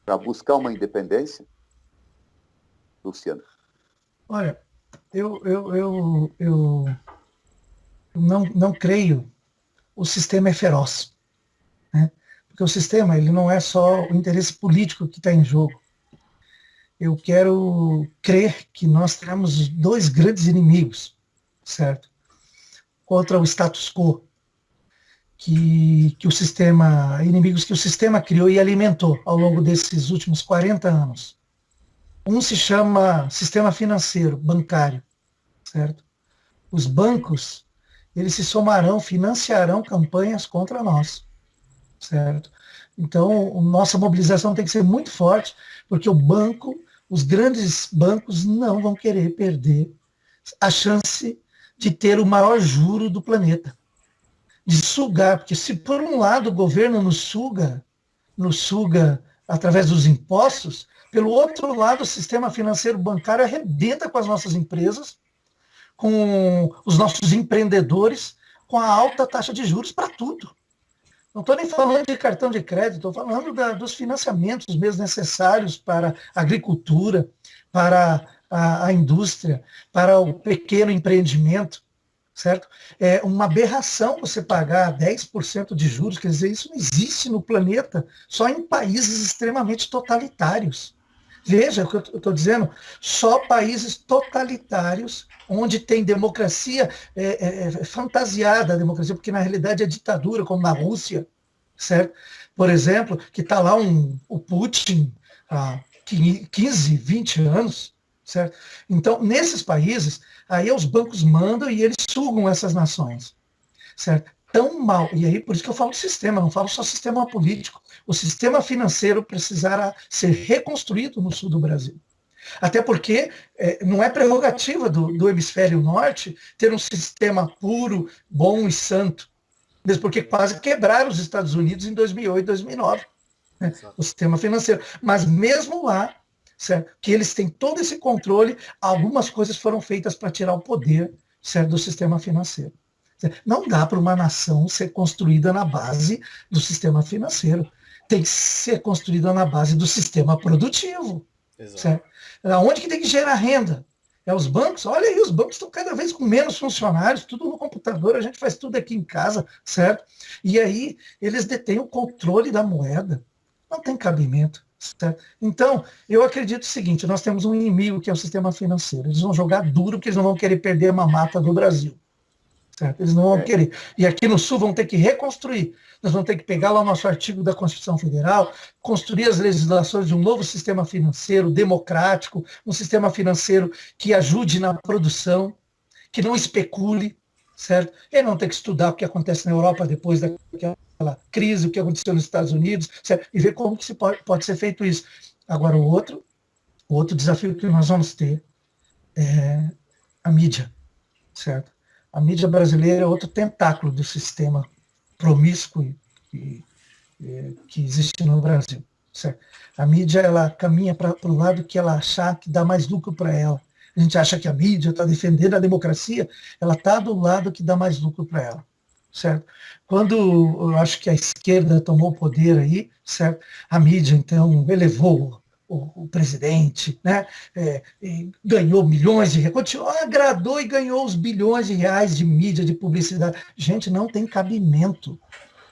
para buscar uma independência? Luciano. Olha, eu não creio. O sistema é feroz, né? Porque o sistema, ele não é só o interesse político que está em jogo. Eu quero crer que nós temos dois grandes inimigos, certo? Contra o status quo, inimigos que o sistema criou e alimentou ao longo desses últimos 40 anos. Um se chama sistema financeiro, bancário, certo? Os bancos, eles se somarão, financiarão campanhas contra nós, certo? Então, nossa mobilização tem que ser muito forte, porque os grandes bancos não vão querer perder a chance de ter o maior juro do planeta, de sugar, porque se por um lado o governo nos suga através dos impostos, pelo outro lado o sistema financeiro bancário arrebenta com as nossas empresas, com os nossos empreendedores, com a alta taxa de juros para tudo. Não estou nem falando de cartão de crédito, estou falando dos financiamentos mesmo necessários para a agricultura, para a indústria, para o pequeno empreendimento, certo? É uma aberração você pagar 10% de juros, quer dizer, isso não existe no planeta, só em países extremamente totalitários. Veja o que eu estou dizendo, só países totalitários, onde tem democracia, fantasiada a democracia, porque na realidade é ditadura, como na Rússia, certo? Por exemplo, que está lá o Putin há 15, 20 anos, certo? Então, nesses países, aí os bancos mandam e eles sugam essas nações, certo? Tão mal, e aí por isso que eu falo sistema, não falo só sistema político. O sistema financeiro precisará ser reconstruído no sul do Brasil. Até porque não é prerrogativa do hemisfério norte ter um sistema puro, bom e santo. Mesmo porque quase quebraram os Estados Unidos em 2008, 2009, né, o sistema financeiro. Mas mesmo lá, certo, que eles têm todo esse controle, algumas coisas foram feitas para tirar o poder, certo, do sistema financeiro. Não dá para uma nação ser construída na base do sistema financeiro. Tem que ser construída na base do sistema produtivo. Certo? Onde que tem que gerar renda? É os bancos? Olha aí, os bancos estão cada vez com menos funcionários, tudo no computador, a gente faz tudo aqui em casa, certo? E aí eles detêm o controle da moeda. Não tem cabimento. Certo? Então, eu acredito o seguinte, nós temos um inimigo que é o sistema financeiro. Eles vão jogar duro porque eles não vão querer perder a mamata do Brasil. Certo? Eles não vão querer. E aqui no Sul vão ter que reconstruir. Nós vamos ter que pegar lá o nosso artigo da Constituição Federal, construir as legislações de um novo sistema financeiro democrático, um sistema financeiro que ajude na produção, que não especule, certo? E não ter que estudar o que acontece na Europa depois daquela crise, o que aconteceu nos Estados Unidos, certo? E ver como que pode ser feito isso. Agora, o outro O outro desafio que nós vamos ter é a mídia, certo? A mídia brasileira é outro tentáculo do sistema promíscuo que existe no Brasil, certo? A mídia, ela caminha para o lado que ela achar que dá mais lucro para ela. A gente acha que a mídia está defendendo a democracia, ela está do lado que dá mais lucro para ela, certo? Quando eu acho que a esquerda tomou o poder aí, certo? A mídia, então, elevou o presidente, né? Ganhou milhões de reais, agradou e ganhou os bilhões de reais de mídia, de publicidade. Gente, não tem cabimento.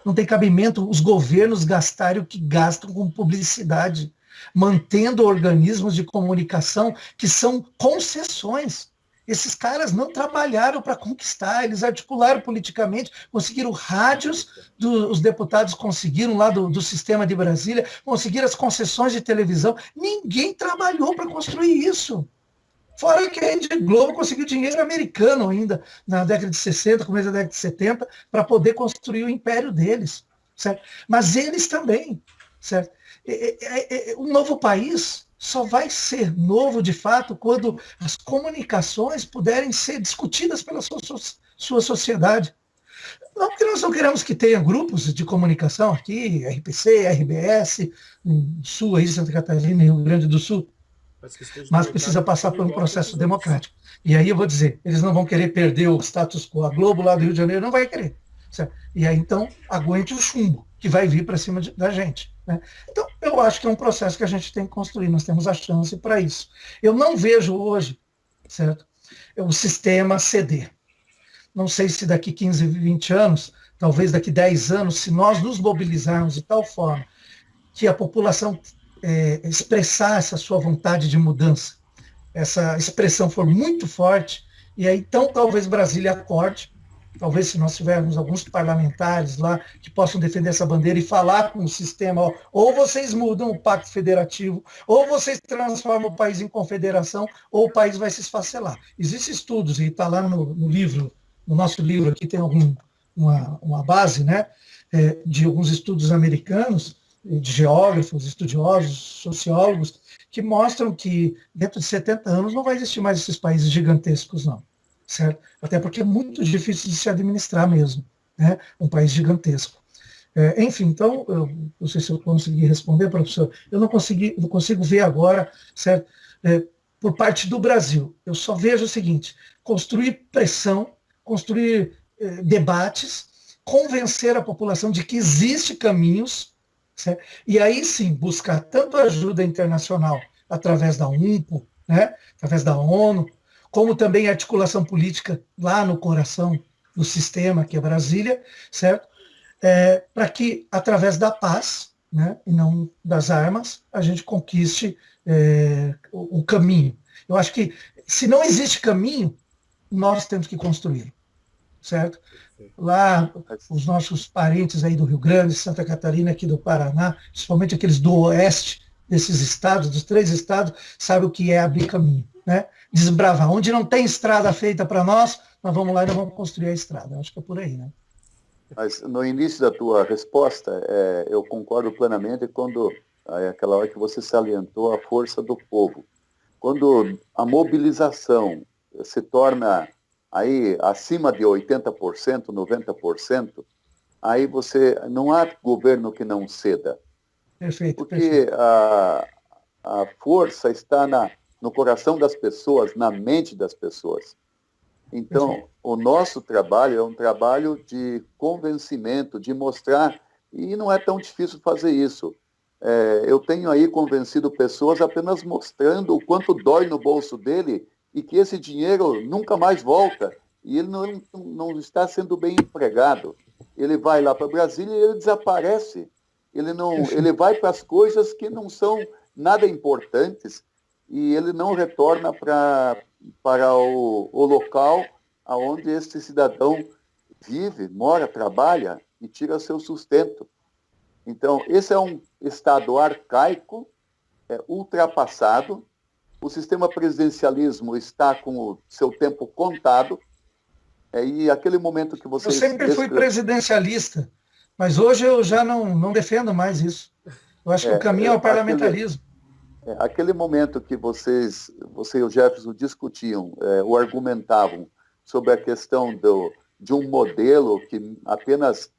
Não tem cabimento os governos gastarem o que gastam com publicidade, mantendo organismos de comunicação que são concessões. Esses caras não trabalharam para conquistar, eles articularam politicamente, conseguiram rádios, os deputados conseguiram lá do sistema de Brasília, conseguiram as concessões de televisão. Ninguém trabalhou para construir isso. Fora que a Rede Globo conseguiu dinheiro americano ainda, na década de 60, começo da década de 70, para poder construir o império deles. Certo? Mas eles também. Certo? Um novo país só vai ser novo, de fato, quando as comunicações puderem ser discutidas pela sua sociedade. Não que nós não queremos que tenha grupos de comunicação aqui, RPC, RBS, no Sul, aí, Santa Catarina e Rio Grande do Sul, mas precisa passar por um processo democrático. E aí eu vou dizer, eles não vão querer perder o status quo. A Globo lá do Rio de Janeiro não vai querer. Certo? E aí, então, aguente o chumbo que vai vir para cima da gente. Né? Então, eu acho que é um processo que a gente tem que construir, nós temos a chance para isso. Eu não vejo hoje, certo, o sistema ceder. Não sei se daqui 15, 20 anos, talvez daqui 10 anos, se nós nos mobilizarmos de tal forma que a população expressar essa sua vontade de mudança, essa expressão for muito forte, e aí então talvez Brasília acorde, talvez se nós tivermos alguns parlamentares lá que possam defender essa bandeira e falar com o sistema, ou vocês mudam o pacto federativo, ou vocês transformam o país em confederação, ou o país vai se esfacelar. Existem estudos, e está lá no livro, no nosso livro aqui tem uma base, né, de alguns estudos americanos, de geógrafos, estudiosos, sociólogos, que mostram que dentro de 70 anos não vai existir mais esses países gigantescos, não. Certo? Até porque é muito difícil de se administrar mesmo, né? Um país gigantesco. Enfim, então, eu não sei se eu consegui responder, professor, eu não consigo ver agora, certo? Por parte do Brasil, eu só vejo o seguinte, construir pressão, construir debates, convencer a população de que existem caminhos, certo? E aí sim, buscar tanto ajuda internacional através da UNPO, né? Através da ONU, como também articulação política lá no coração do sistema, que é Brasília, certo? Para que, através da paz, né, e não das armas, a gente conquiste o caminho. Eu acho que, se não existe caminho, nós temos que construir, certo? Lá, os nossos parentes aí do Rio Grande, Santa Catarina, aqui do Paraná, principalmente aqueles do oeste desses estados, dos 3 estados, sabem o que é abrir caminho, né? Desbravar. Onde não tem estrada feita para nós vamos lá e nós vamos construir a estrada. Eu acho que é por aí, né? Mas no início da tua resposta, eu concordo plenamente quando aquela hora que você salientou a força do povo. Quando a mobilização se torna aí acima de 80%, 90%, aí você não há governo que não ceda. Perfeito. Porque perfeito. A força está no coração das pessoas, na mente das pessoas. Então, o nosso trabalho é um trabalho de convencimento, de mostrar, e não é tão difícil fazer isso. Eu tenho aí convencido pessoas apenas mostrando o quanto dói no bolso dele e que esse dinheiro nunca mais volta, e ele não está sendo bem empregado. Ele vai lá para Brasília e ele desaparece. Ele vai para as coisas que não são nada importantes, e ele não retorna para o local onde esse cidadão vive, mora, trabalha e tira seu sustento. Então, esse é um Estado arcaico, ultrapassado. O sistema presidencialismo está com o seu tempo contado. E aquele momento que você... Eu sempre fui presidencialista, mas hoje eu já não defendo mais isso. Eu acho que o caminho é o parlamentarismo. Aquele momento que você e o Jefferson discutiam, ou argumentavam sobre a questão de um modelo que apenas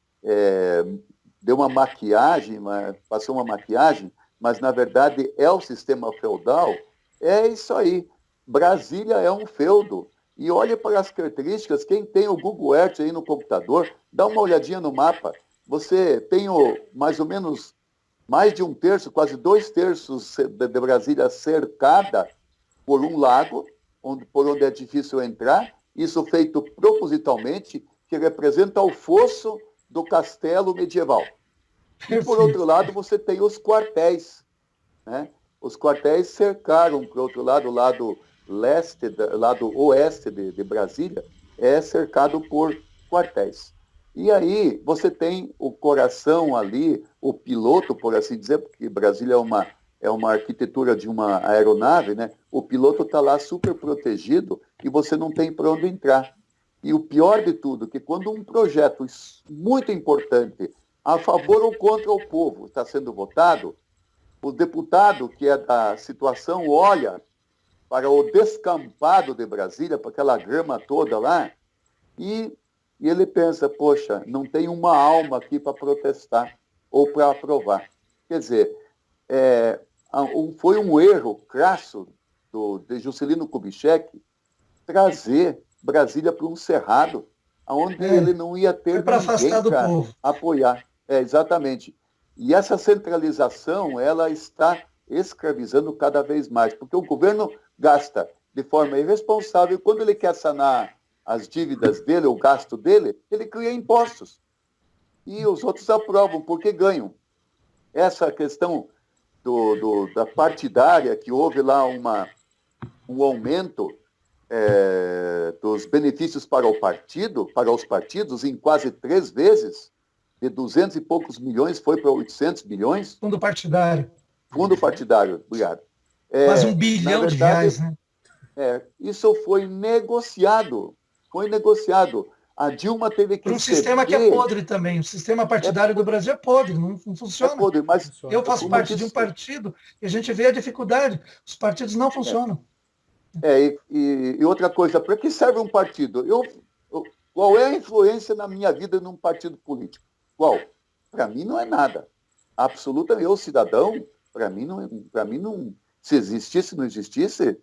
deu uma maquiagem, passou uma maquiagem, mas na verdade é o sistema feudal, é isso aí. Brasília é um feudo. E olhe para as características, quem tem o Google Earth aí no computador, dá uma olhadinha no mapa. Você tem mais ou menos mais de um terço, quase 2/3 de Brasília cercada por um lago, por onde é difícil entrar, isso feito propositalmente, que representa o fosso do castelo medieval. E, por outro lado, você tem os quartéis, né? Os quartéis cercaram, por outro lado, o lado oeste de Brasília, é cercado por quartéis. E aí você tem o coração ali, o piloto, por assim dizer, porque Brasília é uma arquitetura de uma aeronave, né? O piloto está lá super protegido e você não tem para onde entrar. E o pior de tudo, que quando um projeto muito importante, a favor ou contra o povo, está sendo votado, o deputado, que é da situação, olha para o descampado de Brasília, para aquela grama toda lá, e ele pensa, poxa, não tem uma alma aqui para protestar ou para aprovar. Quer dizer, foi um erro crasso de Juscelino Kubitschek trazer Brasília para um cerrado, onde ele não ia ter ninguém para apoiar. Exatamente. E essa centralização, ela está escravizando cada vez mais, porque o governo gasta de forma irresponsável, e quando ele quer sanar as dívidas dele, o gasto dele, ele cria impostos. E os outros aprovam, porque ganham. Essa questão da partidária, que houve lá um aumento dos benefícios para os partidos, em quase 3 vezes, de 200 e poucos milhões foi para 800 milhões. Fundo partidário. Fundo partidário, obrigado. Quase R$1 bilhão de reais, né? Isso foi negociado. A Dilma teve que... Um sistema que é podre também. O sistema partidário do Brasil é podre, não funciona. É podre, mas eu faço parte de um partido e a gente vê a dificuldade. Os partidos não funcionam. E outra coisa, para que serve um partido? Qual é a influência na minha vida num partido político? Qual? Para mim não é nada. Absolutamente. Eu, cidadão, para mim não... Se existisse, não existisse,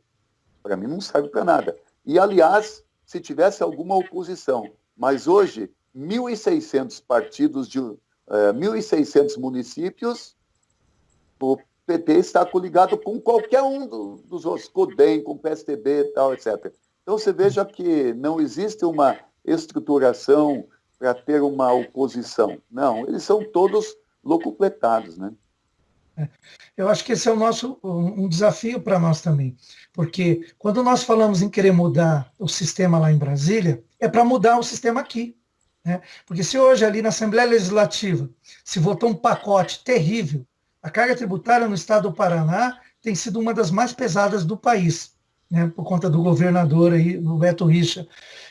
para mim não serve para nada. E, aliás, se tivesse alguma oposição, mas hoje, 1.600 partidos de 1.600 municípios, o PT está coligado com qualquer um dos outros, com o DEM, com o PSDB e tal, etc. Então, você veja que não existe uma estruturação para ter uma oposição. Não, eles são todos locupletados, né? Eu acho que esse é um desafio para nós também, porque quando nós falamos em querer mudar o sistema lá em Brasília, é para mudar o sistema aqui, né? Porque se hoje ali na Assembleia Legislativa se votou um pacote terrível, a carga tributária no estado do Paraná tem sido uma das mais pesadas do país, né? Por conta do governador aí, do Beto Richa.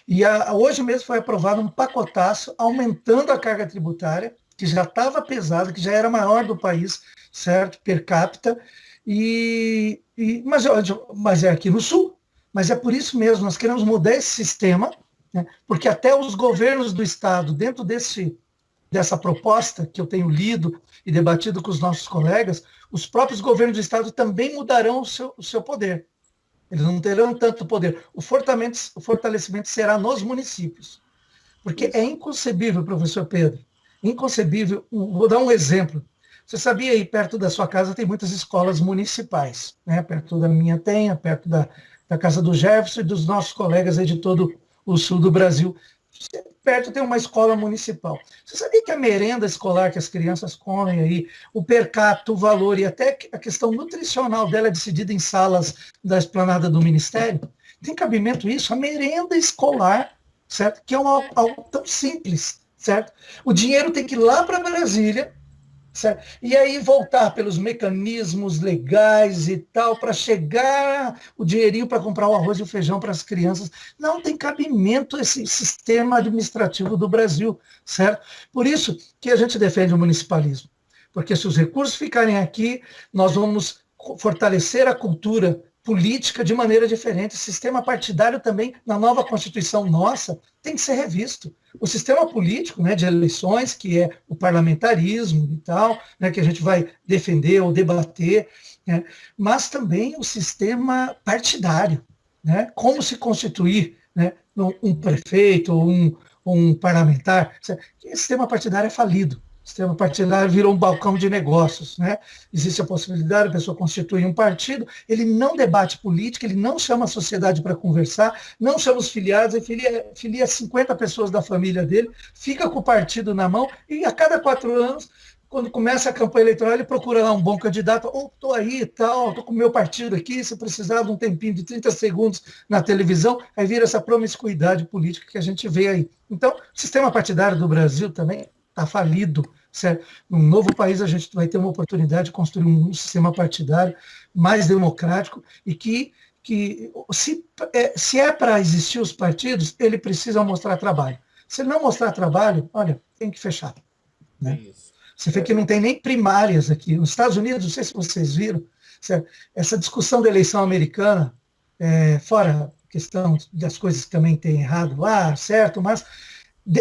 E hoje mesmo foi aprovado um pacotaço aumentando a carga tributária, que já estava pesada, que já era maior do país, certo? Per capita, mas é aqui no Sul. Mas é por isso mesmo, nós queremos mudar esse sistema, né? Porque até os governos do Estado, dentro dessa proposta que eu tenho lido e debatido com os nossos colegas, os próprios governos do Estado também mudarão o seu poder. Eles não terão tanto poder. O fortalecimento será nos municípios. Porque é inconcebível, professor Pedro, inconcebível. Vou dar um exemplo. Você sabia aí, perto da sua casa tem muitas escolas municipais, né? Perto da minha tem, perto da casa do Jefferson e dos nossos colegas aí de todo o sul do Brasil. Perto tem uma escola municipal. Você sabia que a merenda escolar que as crianças comem aí, o per capita, o valor e até a questão nutricional dela é decidida em salas da esplanada do Ministério? Tem cabimento isso? A merenda escolar, certo? Que é algo tão simples, certo? O dinheiro tem que ir lá para Brasília, certo? E aí voltar pelos mecanismos legais e tal, para chegar o dinheirinho para comprar o arroz e o feijão para as crianças. Não tem cabimento esse sistema administrativo do Brasil, certo? Por isso que a gente defende o municipalismo. Porque se os recursos ficarem aqui, nós vamos fortalecer a cultura política de maneira diferente. O sistema partidário também, na nova Constituição nossa, tem que ser revisto. O sistema político, né, de eleições, que é o parlamentarismo e tal, né, que a gente vai defender ou debater, né, mas também o sistema partidário, né, como se constituir, né, um prefeito ou um parlamentar. Esse sistema partidário é falido. O sistema partidário virou um balcão de negócios, né? Existe a possibilidade, a pessoa constitui um partido, ele não debate política, ele não chama a sociedade para conversar, não chama os filiados, ele filia 50 pessoas da família dele, fica com o partido na mão e a cada 4 anos, quando começa a campanha eleitoral, ele procura lá um bom candidato, estou aí e tal, estou com o meu partido aqui, se precisar de um tempinho de 30 segundos na televisão, aí vira essa promiscuidade política que a gente vê aí. Então, o sistema partidário do Brasil também está falido. Certo? Num novo país, a gente vai ter uma oportunidade de construir um sistema partidário mais democrático e que se é para existir os partidos, ele precisa mostrar trabalho. Se não mostrar trabalho, olha, tem que fechar. Né? Você vê que não tem nem primárias aqui. Nos Estados Unidos, não sei se vocês viram, certo? Essa discussão da eleição americana, fora a questão das coisas que também tem errado lá, certo, mas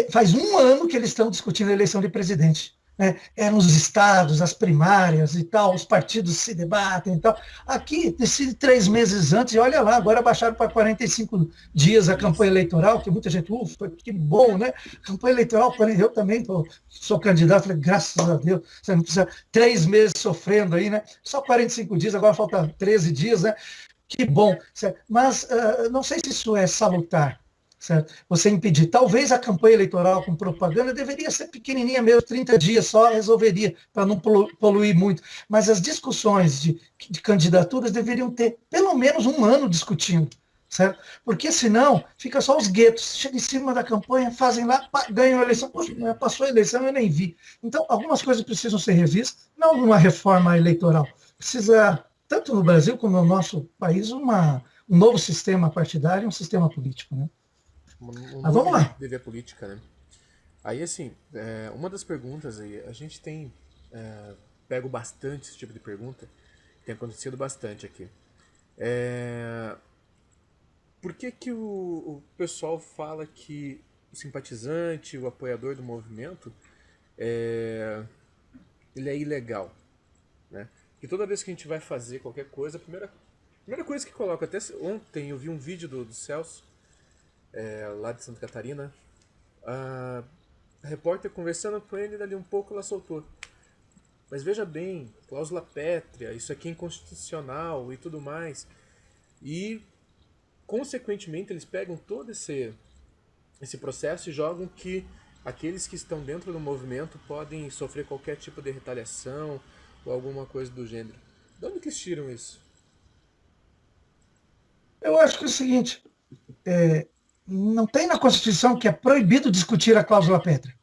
faz 1 ano que eles estão discutindo a eleição de presidente. Né? Nos estados, as primárias e tal, os partidos se debatem e tal. Aqui, decide 3 meses antes, e olha lá, agora baixaram para 45 dias a campanha eleitoral, que muita gente, ufa, que bom, né? Campanha eleitoral, eu também sou candidato, falei, graças a Deus, você não precisa 3 meses sofrendo aí, né? Só 45 dias, agora falta 13 dias, né? Que bom, certo? Mas não sei se isso é salutar. Certo? Você impedir. Talvez a campanha eleitoral com propaganda deveria ser pequenininha mesmo, 30 dias só resolveria, para não poluir muito. Mas as discussões de candidaturas deveriam ter pelo menos 1 ano discutindo. Certo? Porque senão fica só os guetos, chega em cima da campanha, fazem lá, ganham a eleição. Poxa, passou a eleição, eu nem vi. Então, algumas coisas precisam ser revistas, não uma reforma eleitoral. Precisa, tanto no Brasil como no nosso país, um novo sistema partidário e um sistema político, né? Mas vamos lá. Viver a política, né? Aí, assim, uma das perguntas aí, a gente tem pego bastante esse tipo de pergunta, tem acontecido bastante aqui. Por que o pessoal fala que o simpatizante, o apoiador do movimento, ele é ilegal, né? Que toda vez que a gente vai fazer qualquer coisa, a primeira coisa que coloca, até ontem eu vi um vídeo do Celso, lá de Santa Catarina, a repórter conversando com ele, dali um pouco ela soltou. Mas veja bem, cláusula pétrea, isso aqui é inconstitucional e tudo mais. E, consequentemente, eles pegam todo esse processo e jogam que aqueles que estão dentro do movimento podem sofrer qualquer tipo de retaliação ou alguma coisa do gênero. De onde que eles tiram isso? Eu acho que é o seguinte, não tem na Constituição que é proibido discutir a cláusula pétrea.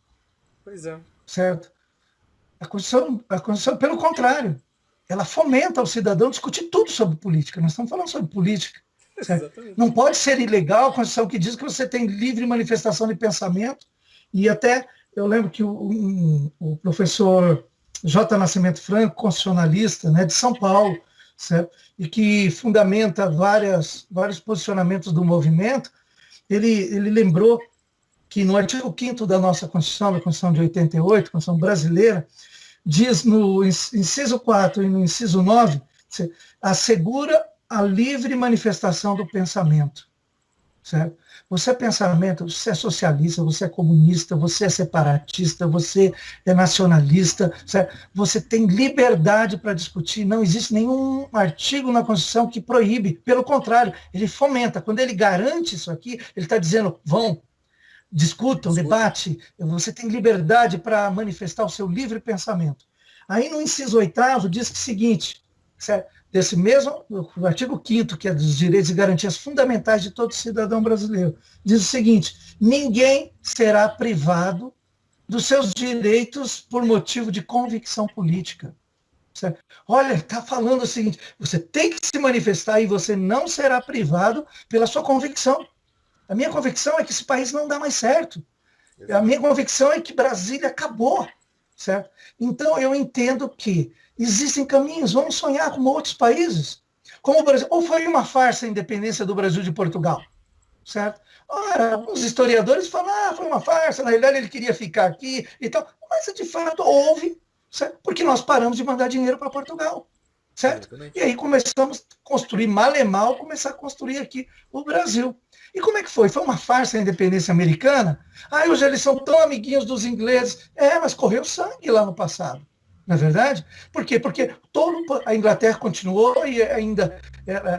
Pois é. Certo? A Constituição, pelo contrário, ela fomenta o cidadão a discutir tudo sobre política. Nós estamos falando sobre política. Exatamente. Não pode ser ilegal a Constituição que diz que você tem livre manifestação de pensamento. E até, eu lembro que o professor J. Nascimento Franco, constitucionalista, né, de São Paulo, certo? E que fundamenta vários posicionamentos do movimento, ele lembrou que no artigo 5º da nossa Constituição, da Constituição de 88, Constituição brasileira, diz no inciso 4 e no inciso 9, assegura a livre manifestação do pensamento. Certo? Você é pensamento, você é socialista, você é comunista, você é separatista, você é nacionalista, certo? Você tem liberdade para discutir, não existe nenhum artigo na Constituição que proíbe, pelo contrário, ele fomenta. Quando ele garante isso aqui, ele está dizendo, discutam, debate, você tem liberdade para manifestar o seu livre pensamento. Aí no inciso 8º diz o seguinte, certo? Desse mesmo, o artigo 5º, que é dos direitos e garantias fundamentais de todo cidadão brasileiro, diz o seguinte, ninguém será privado dos seus direitos por motivo de convicção política. Certo? Olha, está falando o seguinte, você tem que se manifestar e você não será privado pela sua convicção. A minha convicção é que esse país não dá mais certo. A minha convicção é que Brasília acabou. certo? Então, eu entendo que existem caminhos, vamos sonhar como outros países, como o Brasil. Ou foi uma farsa a independência do Brasil de Portugal, certo? Ora, os historiadores falam, foi uma farsa, na realidade ele queria ficar aqui e tal, mas de fato houve, certo? Porque nós paramos de mandar dinheiro para Portugal, certo? Exatamente. E aí começamos a construir, mal e mal, começar a construir aqui o Brasil. E como é que foi? Foi uma farsa a independência americana? Hoje eles são tão amiguinhos dos ingleses. Mas correu sangue lá no passado. Não é verdade? Por quê? Porque a Inglaterra continuou e ainda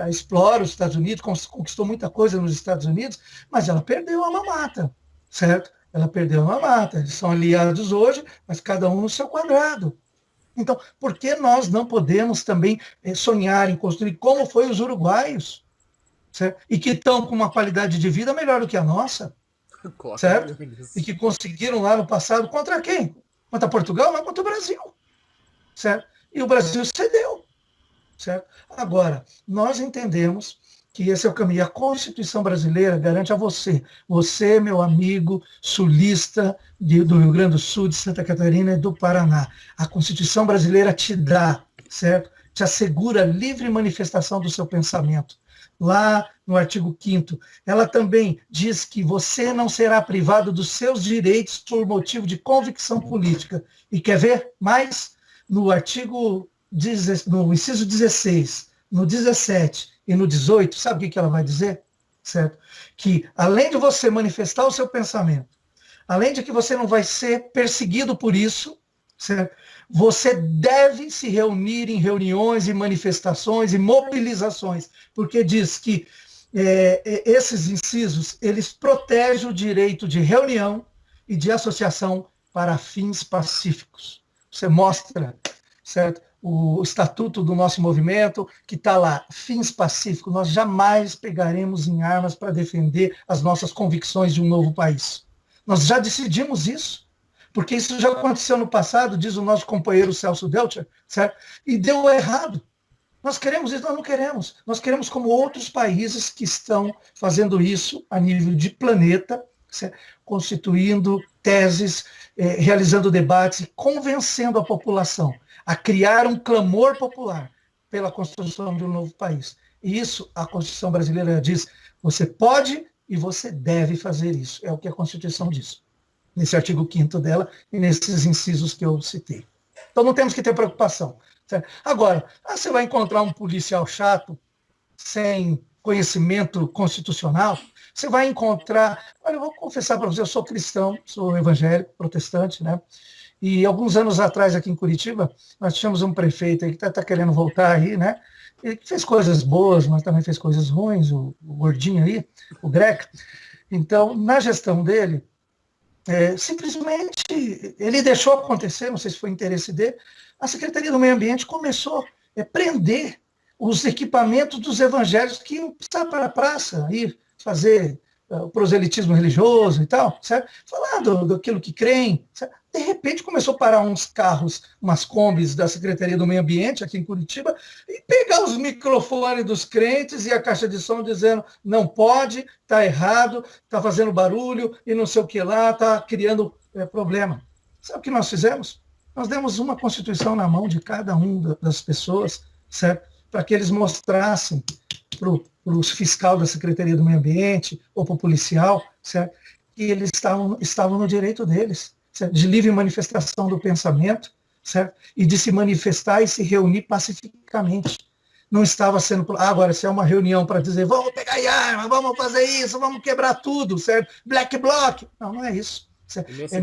explora os Estados Unidos, conquistou muita coisa nos Estados Unidos, mas ela perdeu a mamata, certo? Ela perdeu a mamata. Eles são aliados hoje, mas cada um no seu quadrado. Então, por que nós não podemos também sonhar em construir como foi os uruguaios? Certo? E que estão com uma qualidade de vida melhor do que a nossa, certo? E que conseguiram lá no passado contra quem? Contra Portugal, mas contra o Brasil, certo? E o Brasil cedeu, certo? Agora, nós entendemos que esse é o caminho. A Constituição brasileira garante a você, meu amigo sulista do Rio Grande do Sul, de Santa Catarina e do Paraná, a Constituição brasileira te dá, certo? Te assegura a livre manifestação do seu pensamento. Lá no artigo 5º, ela também diz que você não será privado dos seus direitos por motivo de convicção política. E quer ver mais? No artigo, no inciso 16, no 17 e no 18, sabe o que ela vai dizer? Certo? Que além de você manifestar o seu pensamento, além de que você não vai ser perseguido por isso, certo? Você deve se reunir em reuniões e manifestações e mobilizações, porque diz que esses incisos, eles protegem o direito de reunião e de associação para fins pacíficos. Você mostra, certo? O estatuto do nosso movimento, que está lá, fins pacíficos, nós jamais pegaremos em armas para defender as nossas convicções de um novo país. Nós já decidimos isso. Porque isso já aconteceu no passado, diz o nosso companheiro Celso Delcher, certo? E deu errado. Nós queremos isso? Nós não queremos. Nós queremos como outros países que estão fazendo isso a nível de planeta, certo? Constituindo teses, realizando debates e convencendo a população a criar um clamor popular pela construção de um novo país. E isso a Constituição brasileira diz, você pode e você deve fazer isso. É o que a Constituição diz. Nesse artigo 5º dela e nesses incisos que eu citei. Então não temos que ter preocupação. Certo? Agora, você vai encontrar um policial chato, sem conhecimento constitucional, você vai encontrar... Olha, eu vou confessar para você, eu sou cristão, sou evangélico, protestante, né? E alguns anos atrás, aqui em Curitiba, nós tínhamos um prefeito aí que está querendo voltar aí, né? Ele fez coisas boas, mas também fez coisas ruins, o gordinho aí, o Greca. Então, na gestão dele, simplesmente ele deixou acontecer, não sei se foi interesse dele, a Secretaria do Meio Ambiente começou a prender os equipamentos dos evangélicos que iam para a praça, ir fazer proselitismo religioso e tal, certo? Falar daquilo que creem. Certo? De repente começou a parar uns carros, umas combis da Secretaria do Meio Ambiente aqui em Curitiba e pegar os microfones dos crentes e a caixa de som dizendo não pode, está errado, está fazendo barulho e não sei o que lá, está criando problema. Sabe o que nós fizemos? Nós demos uma Constituição na mão de cada uma das pessoas, certo? Para que eles mostrassem para o fiscal da Secretaria do Meio Ambiente ou para o policial, certo? Que eles estavam no direito deles, certo? De livre manifestação do pensamento, certo? E de se manifestar e se reunir pacificamente. Não estava sendo... agora, se é uma reunião para dizer vamos pegar arma, vamos fazer isso, vamos quebrar tudo, certo? Black Bloc. Não é isso. É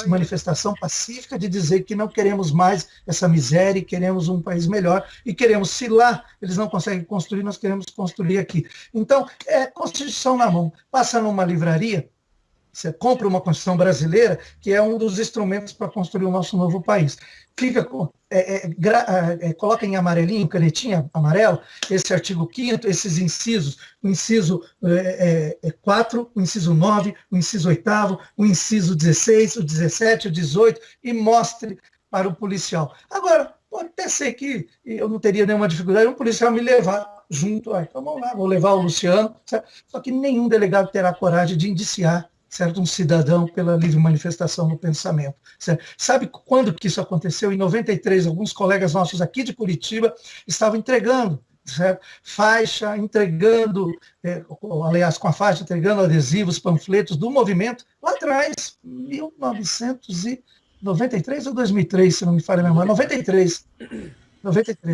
manifestação pacífica de dizer que não queremos mais essa miséria e queremos um país melhor e queremos, se lá eles não conseguem construir, nós queremos construir aqui. Então, Constituição na mão. Passa numa livraria, você compra uma Constituição brasileira, que é um dos instrumentos para construir o nosso novo país. Coloca em amarelinho, canetinha amarela, esse artigo 5º, esses incisos, o inciso 4, o inciso 9, o inciso 8º, o inciso 16, o 17, o 18, e mostre para o policial. Agora, pode até ser que eu não teria nenhuma dificuldade, um policial me levar junto, então vamos lá, vou levar o Luciano, certo? Só que nenhum delegado terá coragem de indiciar, certo? Um cidadão pela livre manifestação do pensamento. Certo? Sabe quando que isso aconteceu? Em 93, alguns colegas nossos aqui de Curitiba estavam entregando, certo? Faixa, entregando, aliás, com a faixa, entregando adesivos, panfletos do movimento, lá atrás, 1993 ou 2003, se não me falha a memória, 93,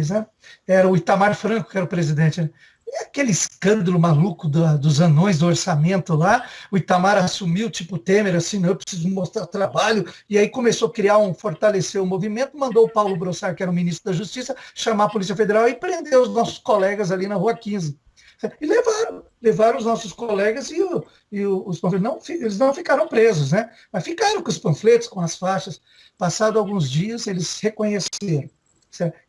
né? Era o Itamar Franco que era o presidente, né? É aquele escândalo maluco dos anões do orçamento lá, o Itamar assumiu, tipo Temer, assim, não, eu preciso mostrar trabalho, e aí começou a fortalecer o movimento, mandou o Paulo Brossard, que era o ministro da Justiça, chamar a Polícia Federal e prender os nossos colegas ali na Rua 15. E levaram os nossos colegas e os panfletos, eles não ficaram presos, né? Mas ficaram com os panfletos, com as faixas. Passado alguns dias, eles reconheceram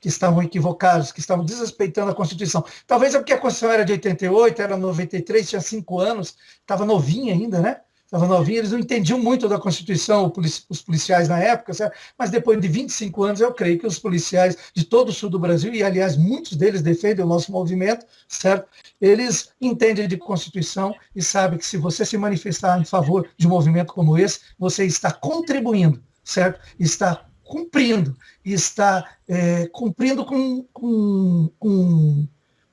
que estavam equivocados, que estavam desrespeitando a Constituição. Talvez é porque a Constituição era de 88, era 93, tinha 5 anos, estava novinha ainda, né? Estava novinha, eles não entendiam muito da Constituição, os policiais na época, certo? Mas depois de 25 anos, eu creio que os policiais de todo o sul do Brasil, e aliás, muitos deles defendem o nosso movimento, certo? Eles entendem de Constituição e sabem que se você se manifestar em favor de um movimento como esse, você está contribuindo, certo? Está cumprindo com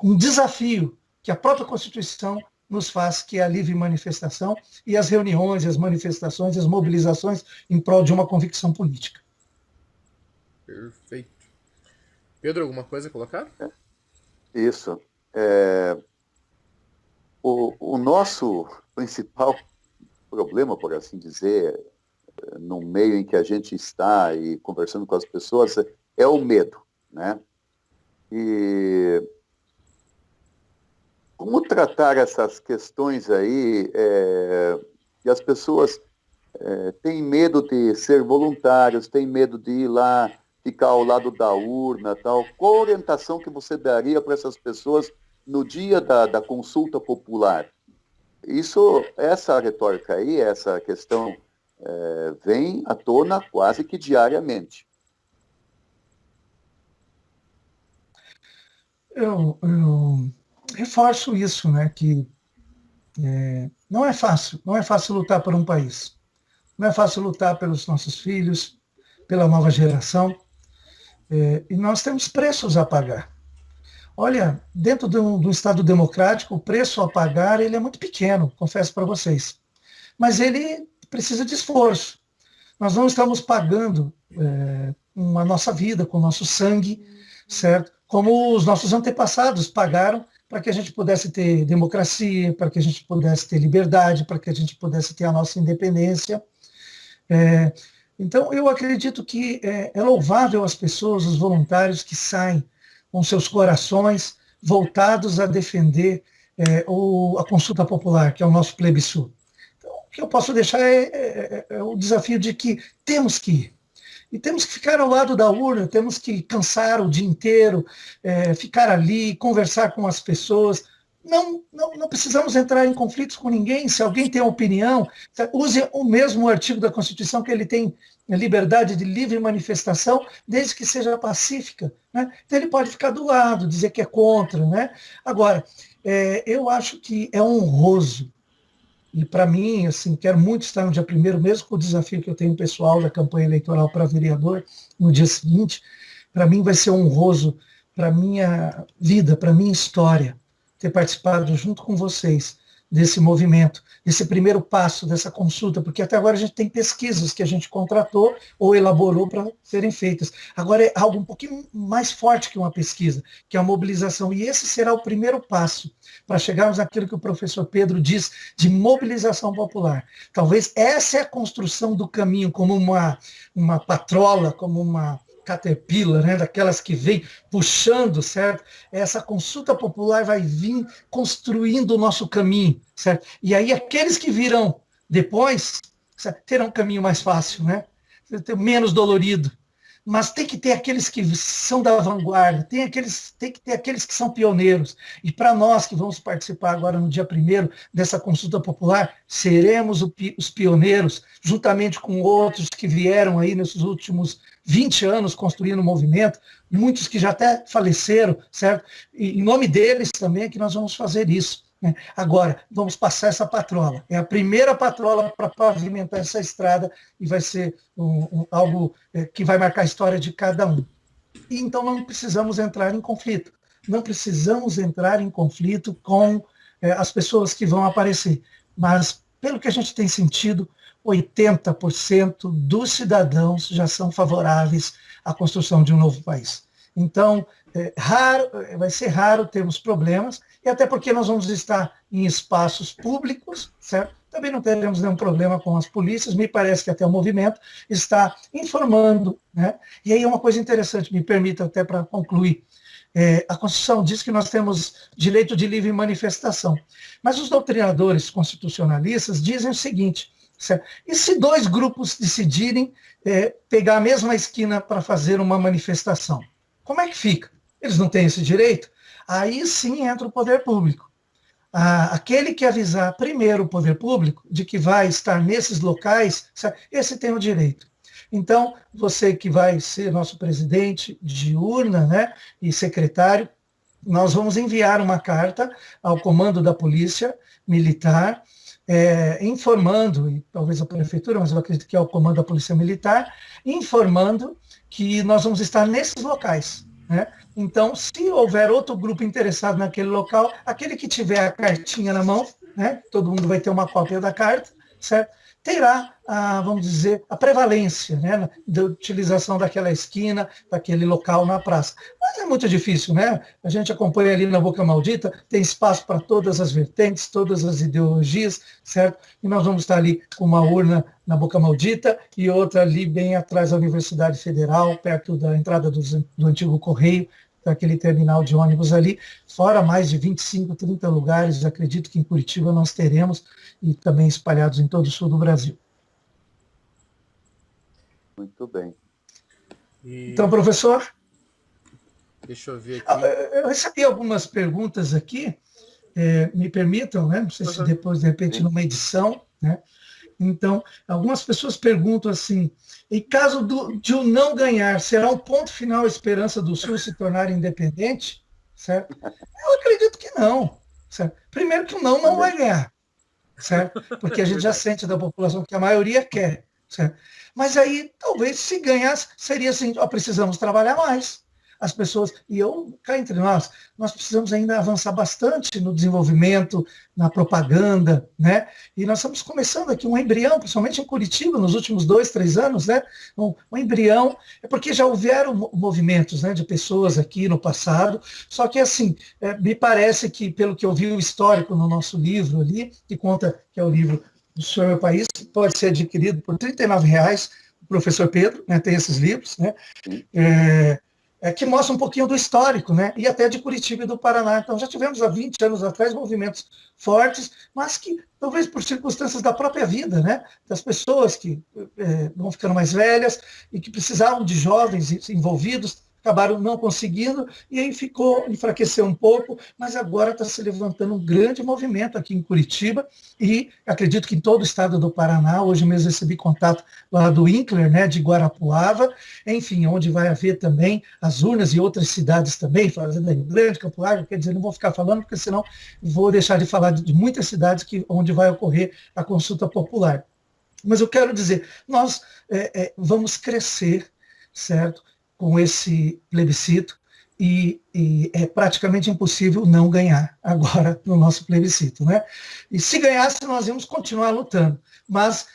um desafio que a própria Constituição nos faz, que é a livre manifestação e as reuniões, as manifestações, as mobilizações em prol de uma convicção política. Perfeito. Pedro, alguma coisa a colocar? Isso. O nosso principal problema, por assim dizer, no meio em que a gente está e conversando com as pessoas, é o medo, né? E como tratar essas questões aí, que as pessoas têm medo de ser voluntários, têm medo de ir lá, ficar ao lado da urna, tal. Qual a orientação que você daria para essas pessoas no dia da consulta popular? Essa retórica aí, essa questão vem à tona quase que diariamente. Eu reforço isso, né, que não é fácil lutar por um país. Não é fácil lutar pelos nossos filhos, pela nova geração, e nós temos preços a pagar. Olha, dentro de um Estado democrático, o preço a pagar ele é muito pequeno, confesso para vocês. Mas ele precisa de esforço. Nós não estamos pagando com a nossa vida, com o nosso sangue, certo? Como os nossos antepassados pagaram para que a gente pudesse ter democracia, para que a gente pudesse ter liberdade, para que a gente pudesse ter a nossa independência. Então, eu acredito que é louvável as pessoas, os voluntários que saem com seus corações voltados a defender a consulta popular, que é o nosso plebiscito. Então, o que eu posso deixar é o desafio de que temos que ir. E temos que ficar ao lado da urna, temos que cansar o dia inteiro, ficar ali, conversar com as pessoas. Não precisamos entrar em conflitos com ninguém. Se alguém tem opinião, use o mesmo artigo da Constituição, que ele tem a liberdade de livre manifestação, desde que seja pacífica, né? Então ele pode ficar do lado, dizer que é contra, né? Agora, eu acho que é honroso. E para mim, assim, quero muito estar no dia 1º, mesmo com o desafio que eu tenho pessoal da campanha eleitoral para vereador, no dia seguinte, para mim vai ser honroso, para minha vida, para minha história, ter participado junto com vocês desse movimento, desse primeiro passo dessa consulta, porque até agora a gente tem pesquisas que a gente contratou ou elaborou para serem feitas. Agora é algo um pouquinho mais forte que uma pesquisa, que é a mobilização, e esse será o primeiro passo para chegarmos naquilo que o professor Pedro diz de mobilização popular. Talvez essa é a construção do caminho, como uma patrola, como uma caterpillar, né, daquelas que vem puxando, certo? Essa consulta popular vai vir construindo o nosso caminho, certo? E aí aqueles que virão depois, certo, terão um caminho mais fácil, né? Menos dolorido. Mas tem que ter aqueles que são da vanguarda, tem que ter aqueles que são pioneiros. E para nós que vamos participar agora no dia 1º dessa consulta popular, seremos os pioneiros, juntamente com outros que vieram aí nesses últimos 20 anos construindo o movimento, muitos que já até faleceram, certo? E em nome deles também é que nós vamos fazer isso. né? Agora, vamos passar essa patrola. É a primeira patrola para pavimentar essa estrada e vai ser algo que vai marcar a história de cada um. E então não precisamos entrar em conflito. Não precisamos entrar em conflito com as pessoas que vão aparecer. Mas, pelo que a gente tem sentido, 80% dos cidadãos já são favoráveis à construção de um novo país. Então, vai ser raro termos problemas, e até porque nós vamos estar em espaços públicos, certo? Também não teremos nenhum problema com as polícias, me parece que até o movimento está informando, né? E aí uma coisa interessante, me permita até para concluir, a Constituição diz que nós temos direito de livre manifestação, mas os doutrinadores constitucionalistas dizem o seguinte, certo? E se dois grupos decidirem pegar a mesma esquina para fazer uma manifestação, como é que fica? Eles não têm esse direito? Aí sim entra o poder público. Aquele que avisar primeiro o poder público de que vai estar nesses locais, esse tem o direito. Então, você que vai ser nosso presidente de urna, né, e secretário, nós vamos enviar uma carta ao comando da Polícia Militar, informando, e talvez a prefeitura, mas eu acredito que é o comando da Polícia Militar, informando que nós vamos estar nesses locais, né? Então, se houver outro grupo interessado naquele local, aquele que tiver a cartinha na mão, né, todo mundo vai ter uma cópia da carta, certo? Terá, vamos dizer, a prevalência, né, da utilização daquela esquina, daquele local na praça. Mas é muito difícil, né? A gente acompanha ali na Boca Maldita, tem espaço para todas as vertentes, todas as ideologias, certo? E nós vamos estar ali com uma urna na Boca Maldita e outra ali bem atrás da Universidade Federal, perto da entrada do antigo Correio, daquele terminal de ônibus ali, fora mais de 25, 30 lugares, acredito que em Curitiba nós teremos, e também espalhados em todo o sul do Brasil. Muito bem. Então, professor, deixa eu ver aqui. Eu recebi algumas perguntas aqui, me permitam, né? Não sei se depois, de repente, numa edição, né? Então, algumas pessoas perguntam assim, em caso de o não ganhar, será um ponto final a esperança do Sul se tornar independente? Certo? Eu acredito que não. Certo? Primeiro que o não vai ganhar, certo? Porque a gente já sente da população que a maioria quer. Certo? Mas aí, talvez, se ganhasse, seria assim, precisamos trabalhar mais. As pessoas, e cá entre nós precisamos ainda avançar bastante no desenvolvimento, na propaganda, né? E nós estamos começando aqui um embrião, principalmente em Curitiba, nos últimos 2, 3 anos, né? Um embrião, porque já houveram movimentos, né, de pessoas aqui no passado, só que assim, me parece que, pelo que eu vi o histórico no nosso livro ali, que conta que é o livro do Senhor Meu País, pode ser adquirido por R$ 39,00, o professor Pedro, né, tem esses livros, né? Que mostra um pouquinho do histórico, né? E até de Curitiba e do Paraná. Então, já tivemos há 20 anos atrás movimentos fortes, mas que, talvez por circunstâncias da própria vida, né? Das pessoas que vão ficando mais velhas e que precisavam de jovens envolvidos, acabaram não conseguindo, e aí enfraqueceu um pouco, mas agora está se levantando um grande movimento aqui em Curitiba, e acredito que em todo o estado do Paraná. Hoje mesmo recebi contato lá do INCLER, né, de Guarapuava, enfim, onde vai haver também as urnas e outras cidades também, Fazenda Rio Grande, Campo Largo, quer dizer, não vou ficar falando, porque senão vou deixar de falar de muitas cidades onde vai ocorrer a consulta popular. Mas eu quero dizer, nós vamos crescer, certo? Com esse plebiscito, e é praticamente impossível não ganhar agora no nosso plebiscito, né? E se ganhasse, nós íamos continuar lutando, mas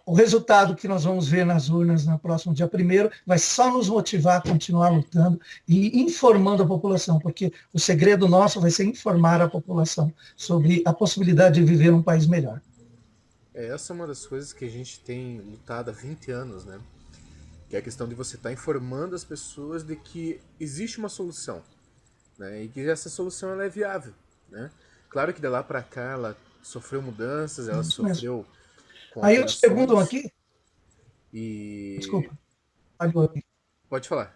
o resultado que nós vamos ver nas urnas no próximo dia 1º vai só nos motivar a continuar lutando e informando a população, porque o segredo nosso vai ser informar a população sobre a possibilidade de viver num país melhor. Essa é uma das coisas que a gente tem lutado há 20 anos, né? Que é a questão de você estar informando as pessoas de que existe uma solução, né? E que essa solução ela é viável, né? Claro que de lá para cá ela sofreu mudanças, ela sofreu com aí eles perguntam aqui... E... Desculpa. Pode falar.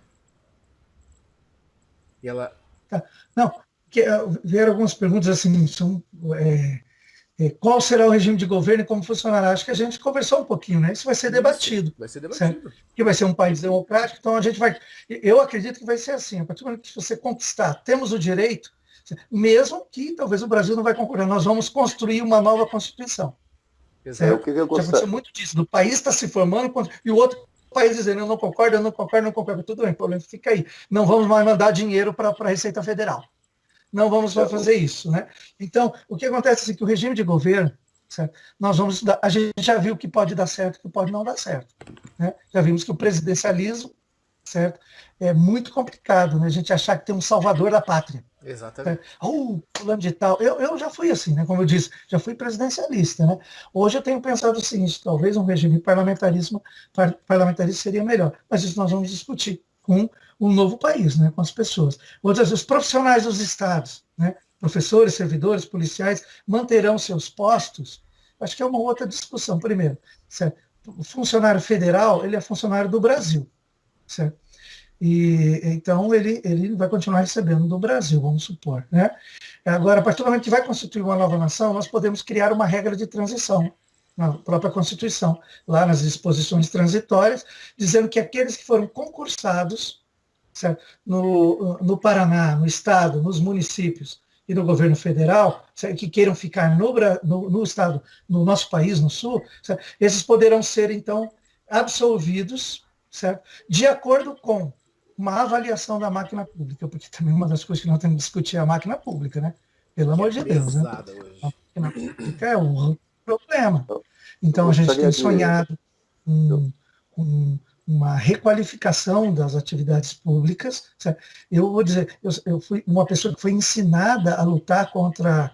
E ela... Tá. Não, vieram algumas perguntas assim, são... qual será o regime de governo e como funcionará? Acho que a gente conversou um pouquinho, né? Isso vai ser debatido. Vai ser debatido. Certo? Porque vai ser um país democrático, então a gente vai... Eu acredito que vai ser assim, a partir do momento que você conquistar, temos o direito, Mesmo que talvez o Brasil não vai concordar, nós vamos construir uma nova Constituição. Exato. Já aconteceu muito disso, do país está se formando e o outro país dizendo, eu não concordo, não concordo, tudo bem, o problema fica aí. Não vamos mais mandar dinheiro para a Receita Federal. Não vamos mais fazer isso, né? Então, o que acontece é assim, que o regime de governo, certo? A gente já viu que pode dar certo, que pode não dar certo, né? Já vimos que o presidencialismo, certo? É muito complicado, né? A gente achar que tem um salvador da pátria. Exatamente. Fulano de tal. Eu já fui assim, né? Como eu disse, já fui presidencialista, né? Hoje eu tenho pensado o seguinte, talvez um regime parlamentarista seria melhor, mas isso nós vamos discutir com um novo país, né? Com as pessoas. Outras vezes, os profissionais dos estados, né? Professores, servidores, policiais, manterão seus postos. Acho que é uma outra discussão. Primeiro, certo? O funcionário federal, ele é funcionário do Brasil, certo? E então ele vai continuar recebendo do Brasil, vamos supor, né? Agora, a partir do momento que vai constituir uma nova nação, nós podemos criar uma regra de transição na própria Constituição, lá nas disposições transitórias, dizendo que aqueles que foram concursados, certo? No Paraná, no Estado, nos municípios e no governo federal, certo? Que queiram ficar no Estado, no nosso país, no Sul, certo? Esses poderão ser, então, absolvidos, certo? De acordo com uma avaliação da máquina pública, porque também uma das coisas que nós temos que discutir é a máquina pública, né? Pelo amor de Deus, né? A máquina pública é um problema. Então, a gente tem sonhado com uma requalificação das atividades públicas. Certo? Eu vou dizer, eu fui uma pessoa que foi ensinada a lutar contra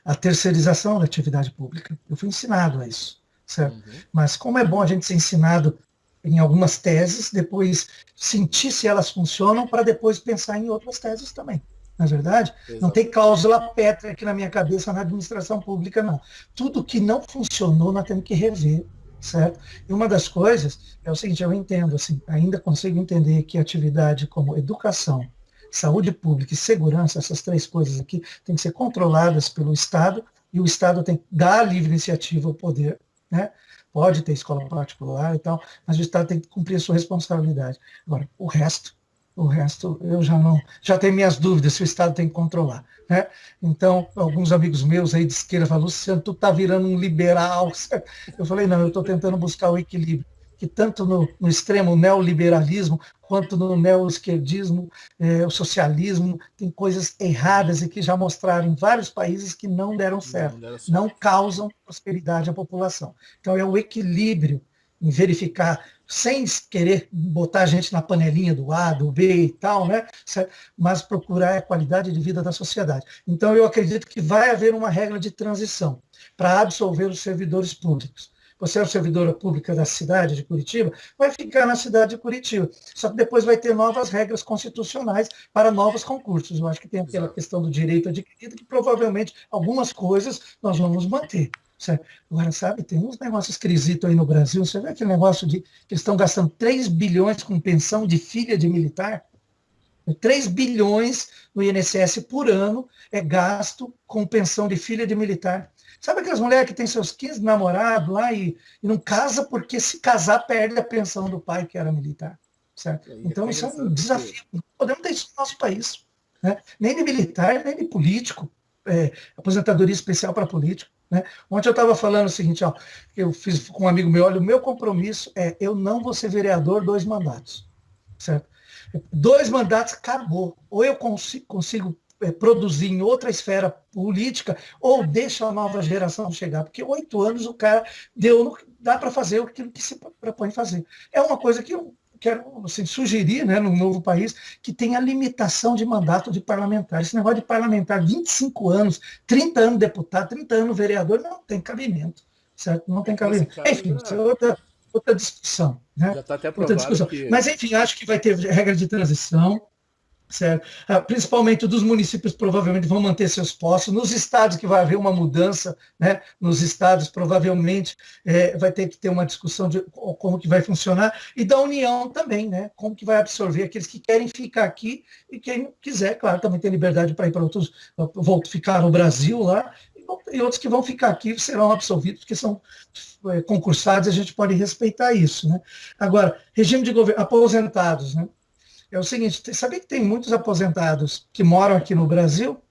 a terceirização da atividade pública. Eu fui ensinado a isso. Certo? Uhum. Mas como é bom a gente ser ensinado em algumas teses, depois sentir se elas funcionam, para depois pensar em outras teses também. Na verdade, exatamente. Não tem cláusula pétrea aqui na minha cabeça na administração pública, não. Tudo que não funcionou, nós temos que rever, certo? E uma das coisas é o seguinte, eu entendo, assim, ainda consigo entender que atividade como educação, saúde pública e segurança, essas três coisas aqui, têm que ser controladas pelo Estado, e o Estado tem que dar livre iniciativa ao poder, né? Pode ter escola particular e tal, mas o Estado tem que cumprir a sua responsabilidade. Agora, o resto eu já tenho minhas dúvidas se o Estado tem que controlar, né? Então, alguns amigos meus aí de esquerda falam, Luciano, tu tá virando um liberal. Eu falei, não, eu estou tentando buscar o equilíbrio, que tanto no extremo neoliberalismo, quanto no neoesquerdismo, o socialismo, tem coisas erradas e que já mostraram em vários países que não deram certo, não causam prosperidade à população. Então, é o equilíbrio em verificar, sem querer botar a gente na panelinha do A, do B e tal, né? Mas procurar a qualidade de vida da sociedade. Então, eu acredito que vai haver uma regra de transição para absolver os servidores públicos. Você é uma servidora pública da cidade de Curitiba, vai ficar na cidade de Curitiba. Só que depois vai ter novas regras constitucionais para novos concursos. Eu acho que tem aquela questão do direito adquirido, que provavelmente algumas coisas nós vamos manter. Certo? Agora, sabe, tem uns negócios esquisitos aí no Brasil. Você vê aquele negócio de que eles estão gastando 3 bilhões com pensão de filha de militar? 3 bilhões no INSS por ano é gasto com pensão de filha de militar. Sabe aquelas mulheres que têm seus 15 namorados lá e não casa porque se casar perde a pensão do pai que era militar? Certo? Então isso é um desafio. Não podemos ter isso no nosso país. Né? Nem de militar, nem de político. Aposentadoria especial para político. Né? Ontem eu estava falando o seguinte, ó, eu fiz com um amigo meu, olha, o meu compromisso é eu não vou ser vereador 2 mandatos. Certo? 2 mandatos, acabou. Ou eu consigo produzir em outra esfera política, ou deixa a nova geração chegar. Porque 8 anos o cara dá para fazer aquilo que se propõe fazer. É uma coisa que eu quero assim, sugerir, né, no novo país, que tenha limitação de mandato de parlamentar. Esse negócio de parlamentar, 25 anos, 30 anos deputado, 30 anos vereador, não tem cabimento. Certo? Não tem cabimento. Enfim, isso é outra discussão. Né? Já está até aprovado que... Mas, enfim, acho que vai ter regra de transição. Certo? Principalmente dos municípios provavelmente vão manter seus postos, nos estados que vai haver uma mudança, né? Nos estados provavelmente vai ter que ter uma discussão de como que vai funcionar, e da União também, né? Como que vai absorver aqueles que querem ficar aqui e quem quiser, claro, também tem liberdade para ir para outros, ficar no Brasil lá, e outros que vão ficar aqui serão absolvidos, porque são concursados, a gente pode respeitar isso, né? Agora, regime de governo, aposentados, né? é o seguinte, sabia que tem muitos aposentados que moram aqui no Brasil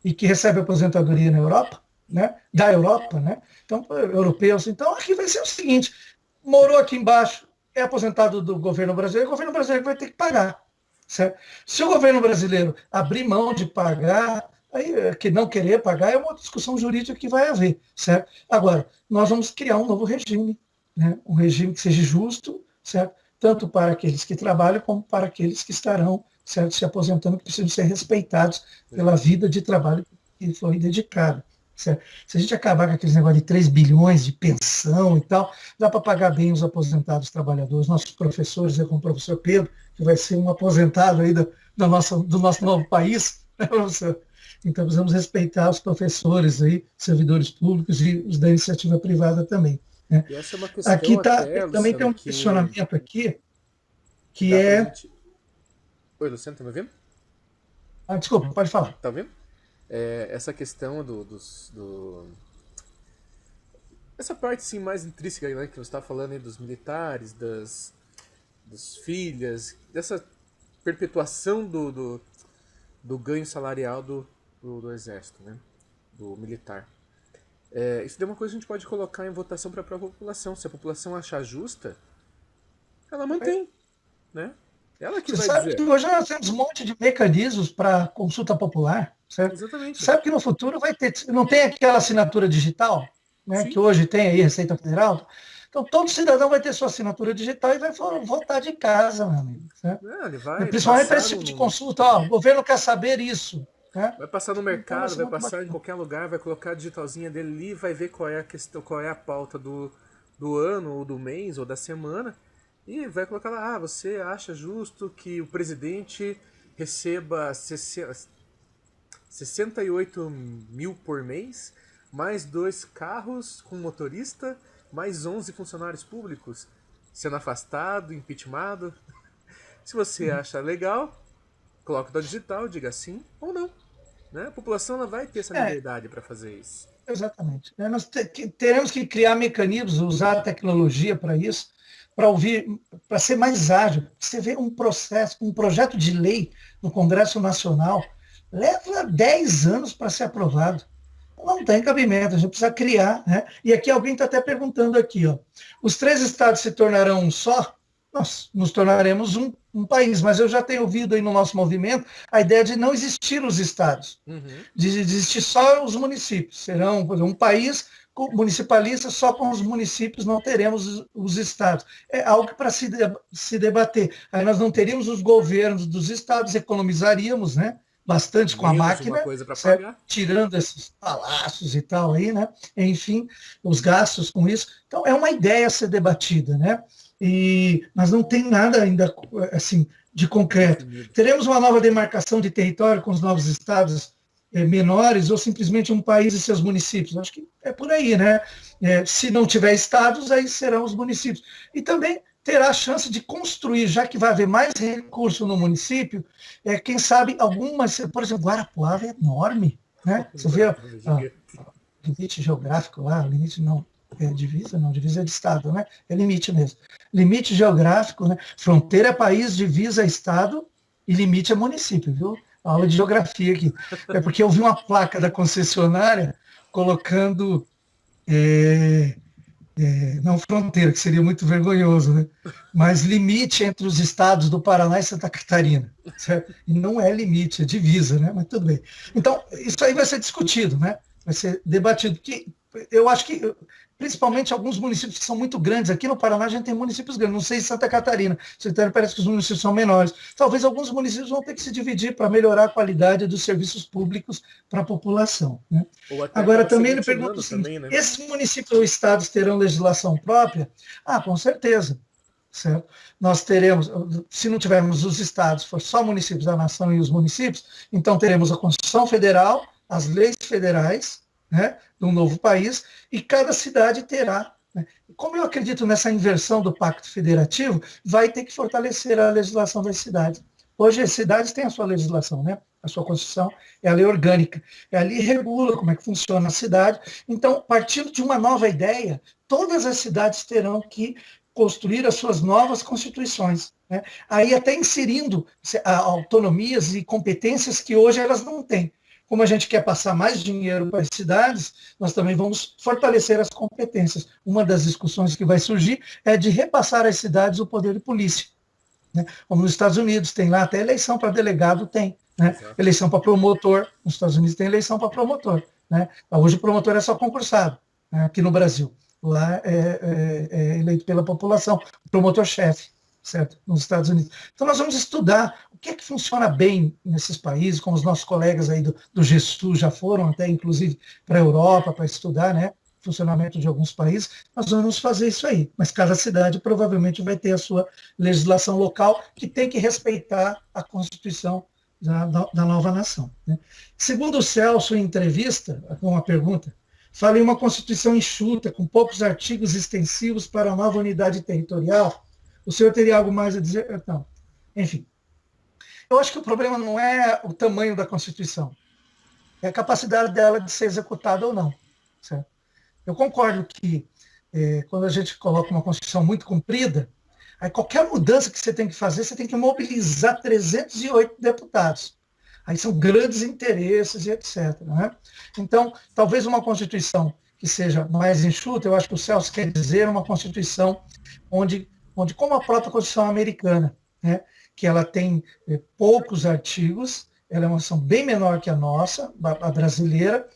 e que recebem aposentadoria na Europa, né? Da Europa, né? Então, europeus. Então, aqui vai ser o seguinte, morou aqui embaixo, é aposentado do governo brasileiro, o governo brasileiro vai ter que pagar. Certo? Se o governo brasileiro abrir mão de pagar, aí, que não querer pagar, é uma discussão jurídica que vai haver. Certo? Agora, nós vamos criar um novo regime, né? Um regime que seja justo, certo? Tanto para aqueles que trabalham, como para aqueles que estarão, certo, se aposentando, que precisam ser respeitados pela vida de trabalho que foi dedicada. Certo? Se a gente acabar com aqueles negócios de 3 bilhões de pensão e tal, dá para pagar bem os aposentados trabalhadores, nossos professores, como o professor Pedro, que vai ser um aposentado aí do nosso novo país, né, professor? Então, precisamos respeitar os professores aí, servidores públicos e os da iniciativa privada também. Né? E essa é uma questão aqui até, também tem Luciano, um que questionamento aqui, que dá pra é... gente... Oi, Luciano, tá me ouvindo? desculpa, pode falar. Tá ouvindo? Essa questão essa parte sim mais intrínseca, né, que você está falando aí dos militares, das filhas, dessa perpetuação do ganho salarial do exército, né, do militar. Isso é uma coisa que a gente pode colocar em votação para a própria população. Se a população achar justa, ela mantém, né? Ela que Você vai sabe dizer. que hoje nós temos um monte de mecanismos para consulta popular, certo? Exatamente. Você sabe que no futuro vai ter, não tem aquela assinatura digital, né, que Sim. hoje tem aí Receita Federal? Então todo cidadão vai ter sua assinatura digital e vai votar de casa, meu amigo. Certo? Ele vai Principalmente para passar esse tipo de consulta, ó, o governo quer saber isso. Né? vai passar no Então mercado, vai muito passar em bacana. qualquer lugar, vai colocar a digitalzinha dele ali, vai ver qual é a questão, qual é a pauta do ano, ou do mês, ou da semana, e vai colocar lá, você acha justo que o presidente receba 68 mil por mês, mais 2 carros com motorista, mais 11 funcionários públicos, sendo afastado, impeachmentado. Se você acha legal, coloque no digital, diga sim ou não. Né? A população ela vai ter essa É, liberdade para fazer isso. exatamente. Nós teremos que criar mecanismos, usar a tecnologia para isso, para ouvir, para ser mais ágil. Você vê um processo, um projeto de lei no Congresso Nacional, leva 10 anos para ser aprovado. Não tem cabimento, a gente precisa criar. Né? E aqui alguém está até perguntando aqui, ó, os 3 estados se tornarão um só? Nós nos tornaremos um país, mas eu já tenho ouvido aí no nosso movimento a ideia de não existir os estados, de existir só os municípios. Serão, por exemplo, um país municipalista só com os municípios, não teremos os estados. É algo para se debater. Aí nós não teríamos os governos dos estados, economizaríamos, né? Bastante com a Menos máquina, uma coisa para pagar. tirando esses palácios e tal aí, né? Enfim, os gastos com isso. Então, é uma ideia a ser debatida, né? Mas não tem nada ainda assim de concreto. Teremos uma nova demarcação de território com os novos estados menores ou simplesmente um país e seus municípios? Acho que é por aí, né? Se não tiver estados, aí serão os municípios. E também terá a chance de construir, já que vai haver mais recurso no município, quem sabe algumas, por exemplo, Guarapuava é enorme, né? Você vê o limite geográfico lá, limite não, divisa não, divisa é de estado, né? É limite mesmo. Limite geográfico, né? Fronteira é país, divisa é estado e limite é município, viu? Aula de geografia aqui. É porque eu vi uma placa da concessionária colocando não fronteira, que seria muito vergonhoso, né? Mas limite entre os estados do Paraná e Santa Catarina. Certo? E não é limite, é divisa, né? Mas tudo bem. Então, isso aí vai ser discutido, né? Vai ser debatido. Que eu acho que, principalmente alguns municípios que são muito grandes, aqui no Paraná a gente tem municípios grandes, não sei se Santa Catarina, parece que os municípios são menores. Talvez alguns municípios vão ter que se dividir para melhorar a qualidade dos serviços públicos para a população. Né? Agora, também ele pergunta o seguinte, também, né? esses municípios ou estados terão legislação própria? Com certeza. Certo? Nós teremos, se não tivermos os estados, for só municípios da nação e os municípios, então teremos a Constituição Federal, as leis federais, né, de um novo país, e cada cidade terá. Né? Como eu acredito nessa inversão do Pacto Federativo, vai ter que fortalecer a legislação das cidades. Hoje as cidades têm a sua legislação, né? A sua Constituição é a lei orgânica. Ali regula como é que funciona a cidade. Então, partindo de uma nova ideia, todas as cidades terão que construir as suas novas constituições. né? Aí até inserindo autonomias e competências que hoje elas não têm. Como a gente quer passar mais dinheiro para as cidades, nós também vamos fortalecer as competências. Uma das discussões que vai surgir é de repassar às cidades o poder de polícia, né? Como nos Estados Unidos, tem lá até eleição para delegado, tem, né? Exato. Eleição para promotor, nos Estados Unidos tem eleição para promotor, né? Hoje o promotor é só concursado, né? Aqui no Brasil. Lá é eleito pela população, o promotor-chefe, certo? Nos Estados Unidos. Então nós vamos estudar o que é que funciona bem nesses países, como os nossos colegas aí do GESU já foram até, inclusive, para a Europa para estudar, né? Funcionamento de alguns países, nós vamos fazer isso aí. Mas cada cidade provavelmente vai ter a sua legislação local, que tem que respeitar a Constituição da nova nação, né? Segundo o Celso, em entrevista, com uma pergunta, fala em uma Constituição enxuta, com poucos artigos extensivos para a nova unidade territorial. O senhor teria algo mais a dizer? Não. Enfim, eu acho que o problema não é o tamanho da Constituição, é a capacidade dela de ser executada ou não, certo? Eu concordo que quando a gente coloca uma Constituição muito comprida, aí qualquer mudança que você tem que fazer, você tem que mobilizar 308 deputados. Aí são grandes interesses e etc. Né? Então, talvez uma Constituição que seja mais enxuta, eu acho que o Celso quer dizer uma Constituição onde como a própria Constituição americana, né, que ela tem poucos artigos, ela é uma Constituição bem menor que a nossa, a brasileira,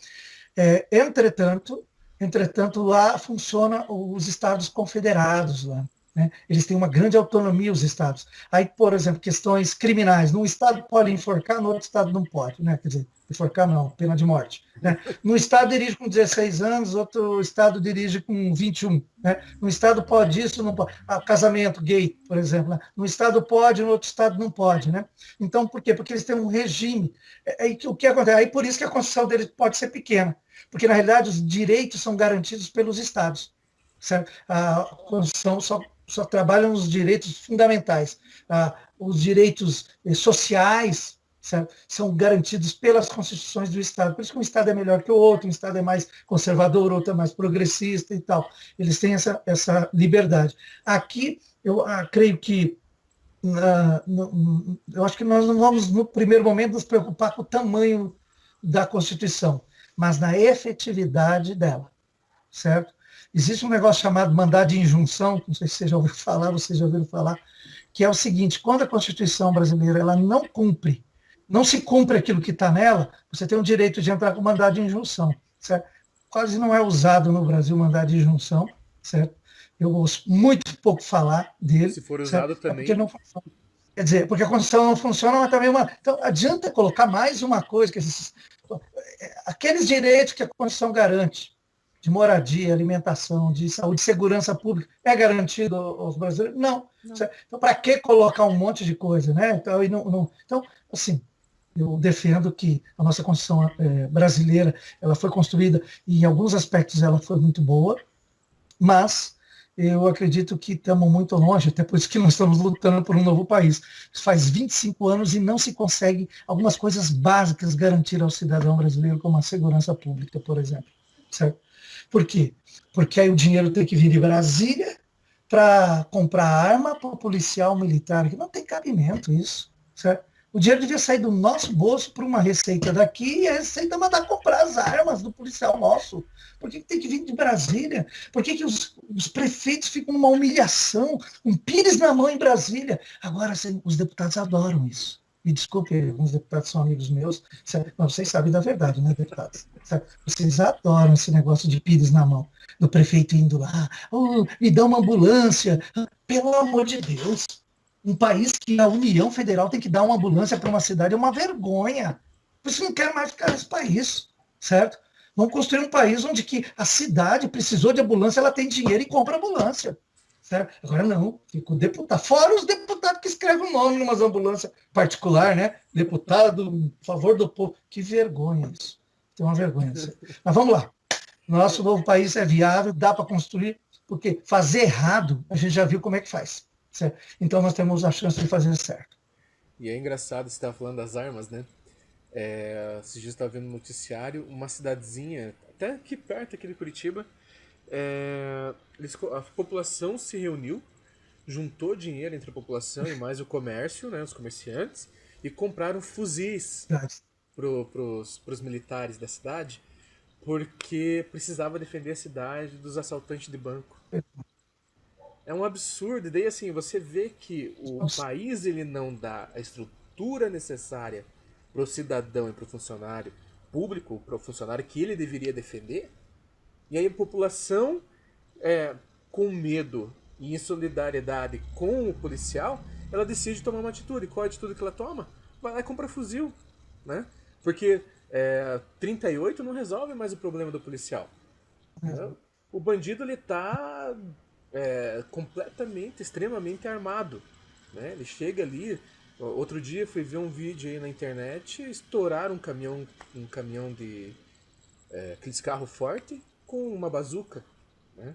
Entretanto, lá funciona os estados confederados lá, né? Eles têm uma grande autonomia, os estados. Aí, por exemplo, questões criminais. Num estado pode enforcar, no outro estado não pode, né? Quer dizer, enforcar não, pena de morte, né? Num estado dirige com 16 anos, outro estado dirige com 21, né? Num estado pode isso, não pode. Casamento gay, por exemplo, né? Num estado pode, no outro estado não pode, né? Então, por quê? Porque eles têm um regime. O que acontece? Aí por isso que a Constituição deles pode ser pequena, porque na realidade os direitos são garantidos pelos estados, certo? A Constituição só trabalha nos direitos fundamentais. Os direitos sociais, certo? São garantidos pelas constituições do Estado. Por isso que um Estado é melhor que o outro, um Estado é mais conservador, outro é mais progressista e tal. Eles têm essa liberdade. Aqui, eu creio que eu acho que nós não vamos, no primeiro momento, nos preocupar com o tamanho da Constituição, mas na efetividade dela, certo? Existe um negócio chamado mandado de injunção, não sei se você já ouviu falar, vocês já ouviram falar, que é o seguinte: quando a Constituição brasileira ela não se cumpre aquilo que está nela, você tem o direito de entrar com mandado de injunção, certo? Quase não é usado no Brasil mandado de injunção, certo? Eu ouço muito pouco falar dele. Se for certo? usado também. Porque não funciona. Quer dizer, porque a Constituição não funciona, mas também uma. Então, adianta colocar mais uma coisa, que aqueles direitos que a Constituição garante, de moradia, alimentação, de saúde, segurança pública, é garantido aos brasileiros? Não. Então, para que colocar um monte de coisa, né? Então, assim, eu defendo que a nossa Constituição brasileira, ela foi construída, e em alguns aspectos ela foi muito boa, mas eu acredito que estamos muito longe, até por isso que nós estamos lutando por um novo país. Faz 25 anos e não se consegue algumas coisas básicas garantir ao cidadão brasileiro, como a segurança pública, por exemplo. Certo? Por quê? Porque aí o dinheiro tem que vir de Brasília para comprar arma para o policial militar. Não tem cabimento isso. Certo? O dinheiro devia sair do nosso bolso para uma receita daqui, e a receita mandar comprar as armas do policial nosso. Por que tem que vir de Brasília? Por que os prefeitos ficam numa humilhação, um pires na mão em Brasília? Agora, os deputados adoram isso. Me desculpe, alguns deputados são amigos meus, mas vocês sabem da verdade, né, deputados? Vocês adoram esse negócio de pires na mão, do prefeito indo lá, me dá uma ambulância, pelo amor de Deus. Um país que a União Federal tem que dar uma ambulância para uma cidade é uma vergonha. Por isso não quero mais ficar nesse país, certo? Vamos construir um país onde que a cidade precisou de ambulância, ela tem dinheiro e compra ambulância. Certo? Agora não, fica o deputado. Fora os deputados que escrevem o nome em umas ambulâncias particular, né? Deputado a favor do povo. Que vergonha isso. Tem uma vergonha isso. Mas vamos lá. Nosso novo país é viável, dá para construir, porque fazer errado, a gente já viu como é que faz. Certo? Então nós temos a chance de fazer certo. E é engraçado, você estava falando das armas, né? Esses dias eu estava vendo no noticiário, uma cidadezinha, até aqui perto, aqui de Curitiba, a população se reuniu juntou dinheiro entre a população e mais o comércio, né, os comerciantes, e compraram fuzis para os militares da cidade, porque precisava defender a cidade dos assaltantes de banco. É um absurdo. E daí, assim, você vê que o país ele não dá a estrutura necessária para o cidadão e para o funcionário público, para o funcionário que ele deveria defender. E aí a população, com medo e em solidariedade com o policial, ela decide tomar uma atitude. Qual é a atitude que ela toma? Vai lá e compra fuzil, né? Porque 38 não resolve mais o problema do policial. Né? O bandido ele tá completamente, extremamente armado. Né? Ele chega ali. Outro dia fui ver um vídeo aí na internet, estouraram um caminhão de aqueles carros fortes com uma bazuca. Né?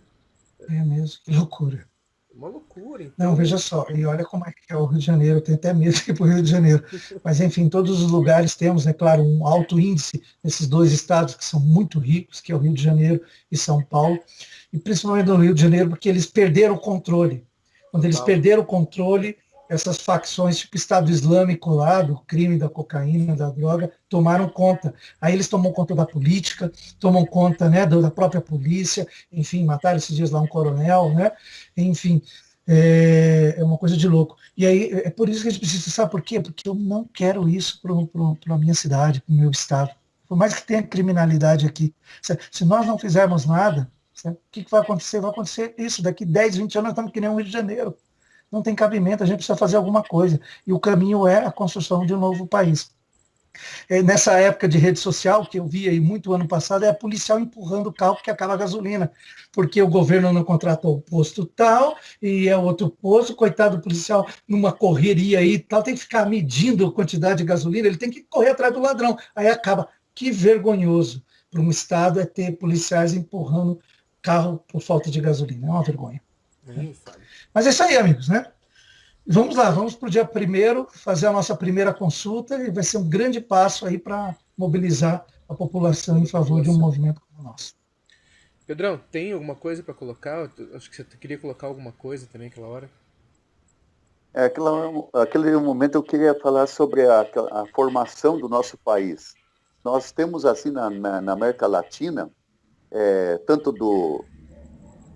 É mesmo, que loucura. Uma loucura, Não, então. veja só, e olha como é que é o Rio de Janeiro, eu tenho até medo de ir para o Rio de Janeiro. Mas, enfim, todos os lugares temos, é claro, um alto índice nesses dois estados que são muito ricos, que é o Rio de Janeiro e São Paulo, e principalmente no Rio de Janeiro, porque eles perderam o controle. Quando eles Total. perderam o controle, essas facções, tipo Estado Islâmico lá, do crime, da cocaína, da droga, tomaram conta. Aí eles tomam conta da política, tomam conta, né, da própria polícia, enfim, mataram esses dias lá um coronel, né, enfim, é uma coisa de louco. E aí é por isso que a gente precisa, sabe por quê? Porque eu não quero isso para a minha cidade, para o meu estado. Por mais que tenha criminalidade aqui. Se nós não fizermos nada, o que vai acontecer? Vai acontecer isso. Daqui 10, 20 anos nós estamos que nem o Rio de Janeiro. Não tem cabimento, a gente precisa fazer alguma coisa. E o caminho é a construção de um novo país. Nessa época de rede social, que eu vi aí muito ano passado, é a policial empurrando o carro porque acaba a gasolina, porque o governo não contratou o posto tal, e é outro posto, coitado do policial, numa correria aí tal, tem que ficar medindo a quantidade de gasolina, ele tem que correr atrás do ladrão. Aí acaba. Que vergonhoso para um Estado é ter policiais empurrando carro por falta de gasolina. É uma vergonha. Né? Mas é isso aí, amigos, né? Vamos lá, vamos para o dia primeiro, fazer a nossa primeira consulta e vai ser um grande passo aí para mobilizar a população em favor de um movimento como o nosso. Pedrão, tem alguma coisa para colocar? Acho que você queria colocar alguma coisa também aquela hora. Aquele momento eu queria falar sobre a formação do nosso país. Nós temos assim na América Latina,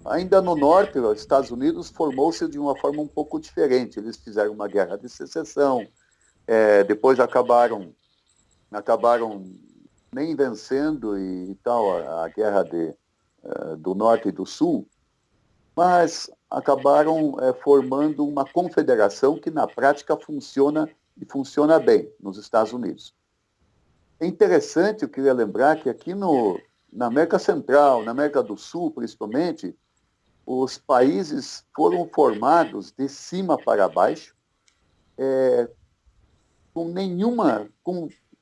ainda no norte, os Estados Unidos formou-se de uma forma um pouco diferente. Eles fizeram uma guerra de secessão, depois acabaram nem vencendo e tal a guerra do norte e do sul, mas acabaram formando uma confederação que na prática funciona e funciona bem nos Estados Unidos. É interessante, eu queria lembrar que aqui na América Central, na América do Sul principalmente, os países foram formados de cima para baixo,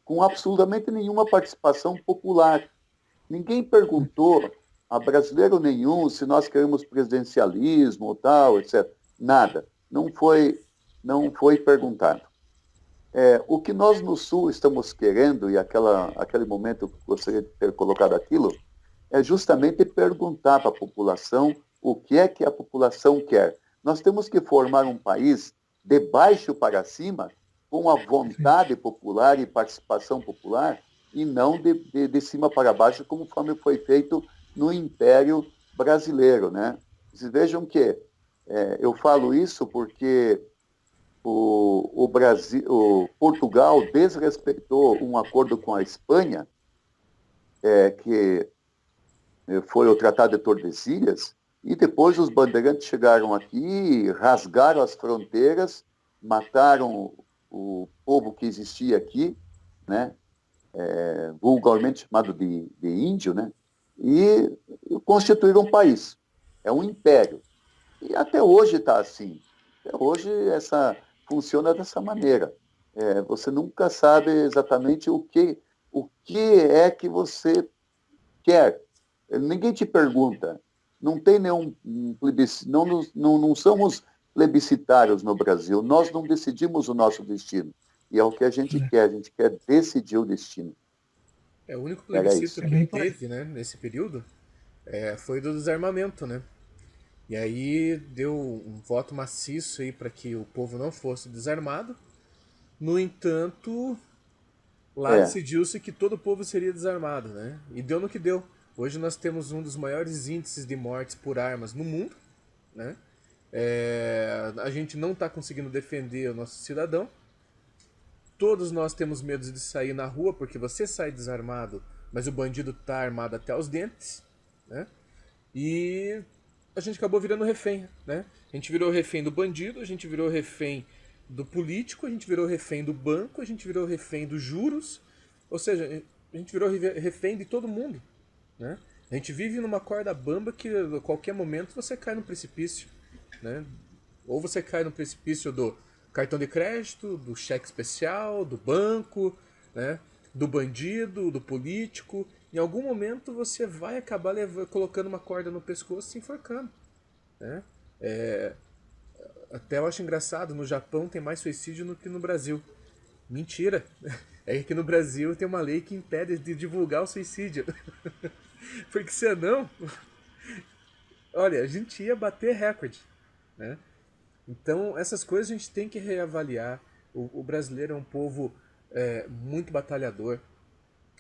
com absolutamente nenhuma participação popular. Ninguém perguntou a brasileiro nenhum se nós queremos presidencialismo ou tal, etc. Nada. Não foi perguntado. O que nós no Sul estamos querendo, e aquele momento eu gostaria de ter colocado aquilo, é justamente perguntar para a população o que é que a população quer. Nós temos que formar um país de baixo para cima, com a vontade popular e participação popular, e não de cima para baixo, como foi feito no Império Brasileiro. Né? Vocês vejam que eu falo isso porque o Portugal desrespeitou um acordo com a Espanha, que foi o Tratado de Tordesilhas, e depois os bandeirantes chegaram aqui, rasgaram as fronteiras, mataram o povo que existia aqui, né? Vulgarmente chamado de índio, né? E constituíram um país. É um império. E até hoje está assim. Até hoje funciona dessa maneira. Você nunca sabe exatamente o que é que você quer. Ninguém te pergunta. Não tem nenhum plebiscito. Não somos plebiscitários no Brasil. Nós não decidimos o nosso destino. E é o que a gente quer. A gente quer decidir o destino. O único plebiscito que teve, né, nesse período foi do desarmamento, né? E aí deu um voto maciço aí para que o povo não fosse desarmado. No entanto, lá É, decidiu-se que todo o povo seria desarmado, né? E deu no que deu. Hoje nós temos um dos maiores índices de mortes por armas no mundo, né? A gente não está conseguindo defender o nosso cidadão. Todos nós temos medo de sair na rua porque você sai desarmado, mas o bandido está armado até os dentes, né? E a gente acabou virando refém, né? A gente virou refém do bandido, a gente virou refém do político, a gente virou refém do banco, a gente virou refém dos juros, ou seja, a gente virou refém de todo mundo, né? A gente vive numa corda bamba que a qualquer momento você cai no precipício, né? Ou você cai no precipício do cartão de crédito, do cheque especial, do banco, né? Do bandido, do político. Em algum momento você vai acabar colocando uma corda no pescoço e se enforcando, né? Até eu acho engraçado, no Japão tem mais suicídio do que no Brasil. Mentira! É que no Brasil tem uma lei que impede de divulgar o suicídio. Porque senão, olha, a gente ia bater recorde, né? Então, essas coisas a gente tem que reavaliar. O brasileiro é um povo muito batalhador,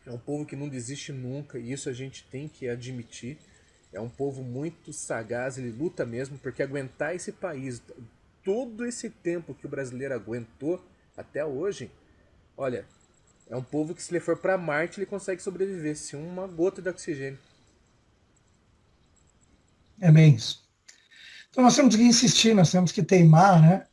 é um povo que não desiste nunca, e isso a gente tem que admitir. É um povo muito sagaz, ele luta mesmo, porque aguentar esse país, todo esse tempo que o brasileiro aguentou até hoje, olha, é um povo que se ele for para Marte ele consegue sobreviver, sem uma gota de oxigênio. É bem isso. Então nós temos que insistir, nós temos que teimar, né?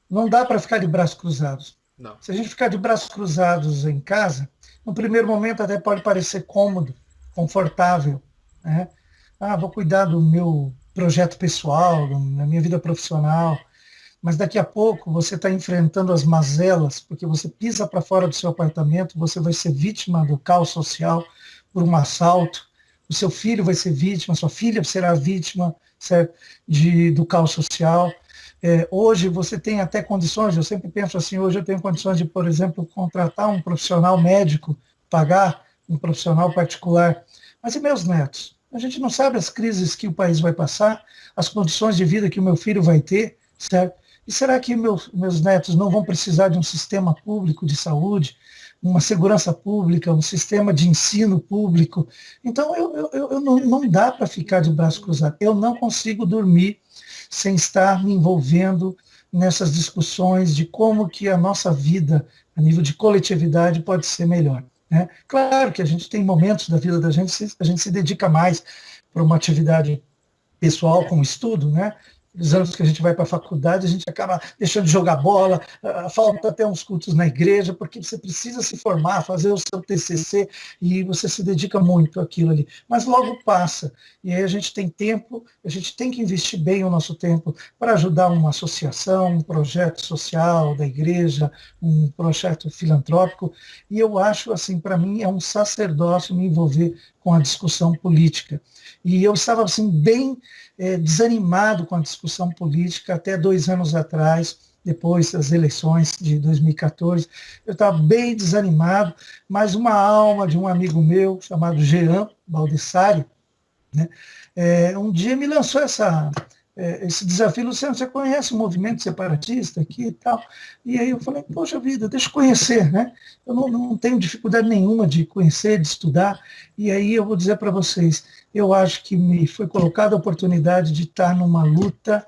Não dá para ficar de braços cruzados. Não. Se a gente ficar de braços cruzados em casa, no primeiro momento até pode parecer cômodo, confortável, né? Ah, vou cuidar do meu projeto pessoal, da minha vida profissional, mas daqui a pouco você está enfrentando as mazelas, porque você pisa para fora do seu apartamento, você vai ser vítima do caos social por um assalto, o seu filho vai ser vítima, sua filha será vítima, certo? Do caos social. Hoje você tem até condições, eu sempre penso assim, hoje eu tenho condições de, por exemplo, contratar um profissional médico, pagar um profissional particular, mas e meus netos? A gente não sabe as crises que o país vai passar, as condições de vida que o meu filho vai ter, certo? E será que meus netos não vão precisar de um sistema público de saúde, uma segurança pública, um sistema de ensino público? Então, eu não dá para ficar de braço cruzado. Eu não consigo dormir sem estar me envolvendo nessas discussões de como que a nossa vida, a nível de coletividade, pode ser melhor, né? Claro que a gente tem momentos da vida da gente, a gente se dedica mais para uma atividade pessoal como estudo, né? Os anos que a gente vai para a faculdade, a gente acaba deixando de jogar bola, falta até uns cultos na igreja, porque você precisa se formar, fazer o seu TCC, e você se dedica muito àquilo ali. Mas logo passa, e aí a gente tem tempo, a gente tem que investir bem o nosso tempo para ajudar uma associação, um projeto social da igreja, um projeto filantrópico, e eu acho, assim, para mim é um sacerdócio me envolver com a discussão política. E eu estava, assim, bem desanimado com a discussão política até 2 anos atrás, depois das eleições de 2014. Eu estava bem desanimado, mas uma alma de um amigo meu, chamado Jean Baldessari, né, um dia me lançou esse desafio: Luciano, você conhece o movimento separatista aqui e tal? E aí eu falei, poxa vida, deixa eu conhecer, né? Eu não tenho dificuldade nenhuma de conhecer, de estudar, e aí eu vou dizer para vocês, eu acho que me foi colocada a oportunidade de estar numa luta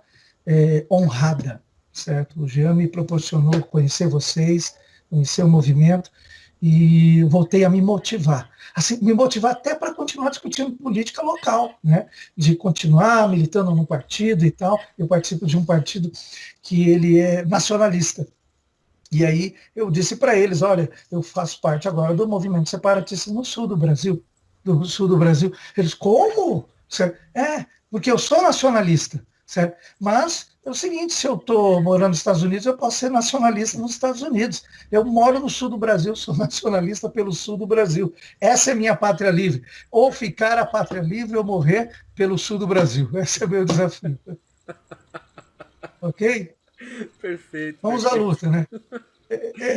honrada, certo? O Jean me proporcionou conhecer vocês, conhecer o movimento, e voltei a me motivar. Assim, me motivar até para continuar discutindo política local, né? De continuar militando no partido e tal. Eu participo de um partido que ele é nacionalista. E aí eu disse para eles, olha, eu faço parte agora do movimento separatista no sul do Brasil. Do sul do Brasil. Eles, como? Certo? Porque eu sou nacionalista, certo? Mas é o seguinte, se eu estou morando nos Estados Unidos, eu posso ser nacionalista nos Estados Unidos. Eu moro no sul do Brasil, sou nacionalista pelo sul do Brasil. Essa é minha pátria livre. Ou ficar a pátria livre ou morrer pelo sul do Brasil. Esse é o meu desafio. Ok? Perfeito. Vamos à Perfeito. luta, né?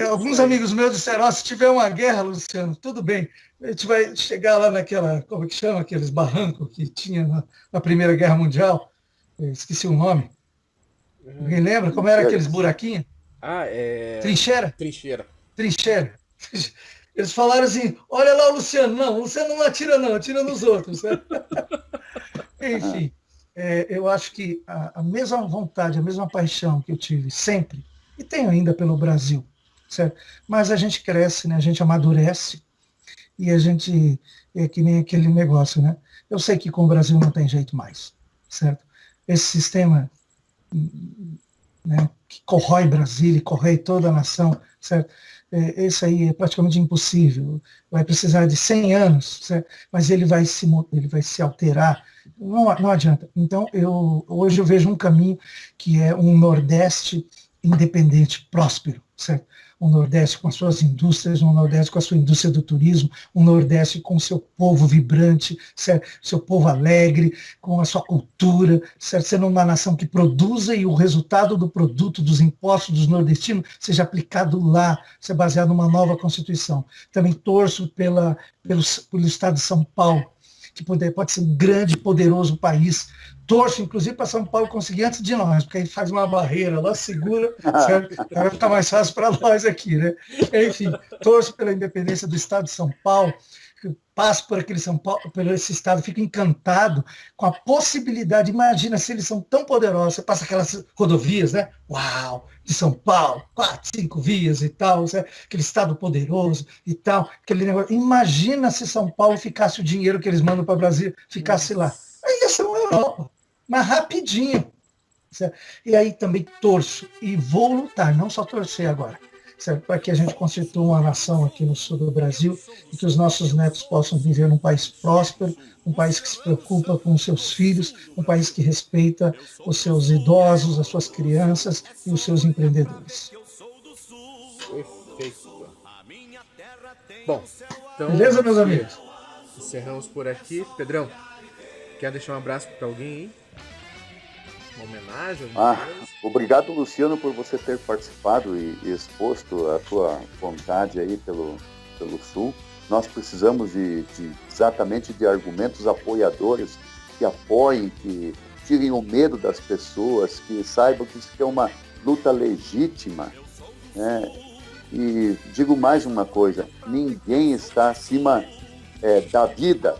Alguns amigos meus disseram, se tiver uma guerra, Luciano, tudo bem, a gente vai chegar lá naquela, como que chama, aqueles barrancos que tinha na Primeira Guerra Mundial, Eu esqueci o nome. Alguém lembra como era aqueles buraquinhos? Trincheira? Trincheira. Eles falaram assim, olha lá o Luciano. Não, o Luciano não atira não, atira nos outros. Enfim, eu acho que a mesma vontade, a mesma paixão que eu tive sempre, e tenho ainda pelo Brasil, certo? Mas a gente cresce, né? A gente amadurece, e a gente é que nem aquele negócio, né? Eu sei que com o Brasil não tem jeito mais, certo? Esse sistema, né, que corrói Brasília, corrói toda a nação, certo? Esse aí é praticamente impossível, vai precisar de 100 anos, certo? Mas ele vai se alterar, não adianta. Então, hoje eu vejo um caminho que é um Nordeste independente, próspero, certo? Um Nordeste com as suas indústrias, um Nordeste com a sua indústria do turismo, um Nordeste com o seu povo vibrante, certo? Seu povo alegre, com a sua cultura, certo? Sendo uma nação que produza e o resultado do produto, dos impostos dos nordestinos, seja aplicado lá, seja baseado numa nova Constituição. Também torço pelo Estado de São Paulo, que pode ser um grande, poderoso país. Torço, inclusive, para São Paulo conseguir antes de nós, porque aí faz uma barreira lá, segura, certo? Vai ficar mais fácil para nós aqui, né? Enfim, torço pela independência do Estado de São Paulo, passo por aquele São Paulo, por esse estado, fico encantado com a possibilidade. Imagina se eles são tão poderosos, você passa aquelas rodovias, né? Uau, de São Paulo, 4, 5 vias e tal, certo? Aquele estado poderoso e tal, aquele negócio. Imagina se São Paulo ficasse o dinheiro que eles mandam para o Brasil, ficasse lá. Aí ia ser uma Europa, mas rapidinho. Certo? E aí também torço e vou lutar, não só torcer agora, para que a gente constitua uma nação aqui no sul do Brasil e que os nossos netos possam viver num país próspero, um país que se preocupa com os seus filhos, um país que respeita os seus idosos, as suas crianças e os seus empreendedores. Perfeito. Bom, então... Beleza, meus amigos? Encerramos por aqui. Pedrão, quer deixar um abraço para alguém aí? Uma homenagem? Obrigado, Luciano, por você ter participado e exposto a tua vontade aí pelo Sul. Nós precisamos exatamente de argumentos apoiadores que apoiem, que tirem o medo das pessoas, que saibam que isso é uma luta legítima, né? E digo mais uma coisa, ninguém está acima da vida.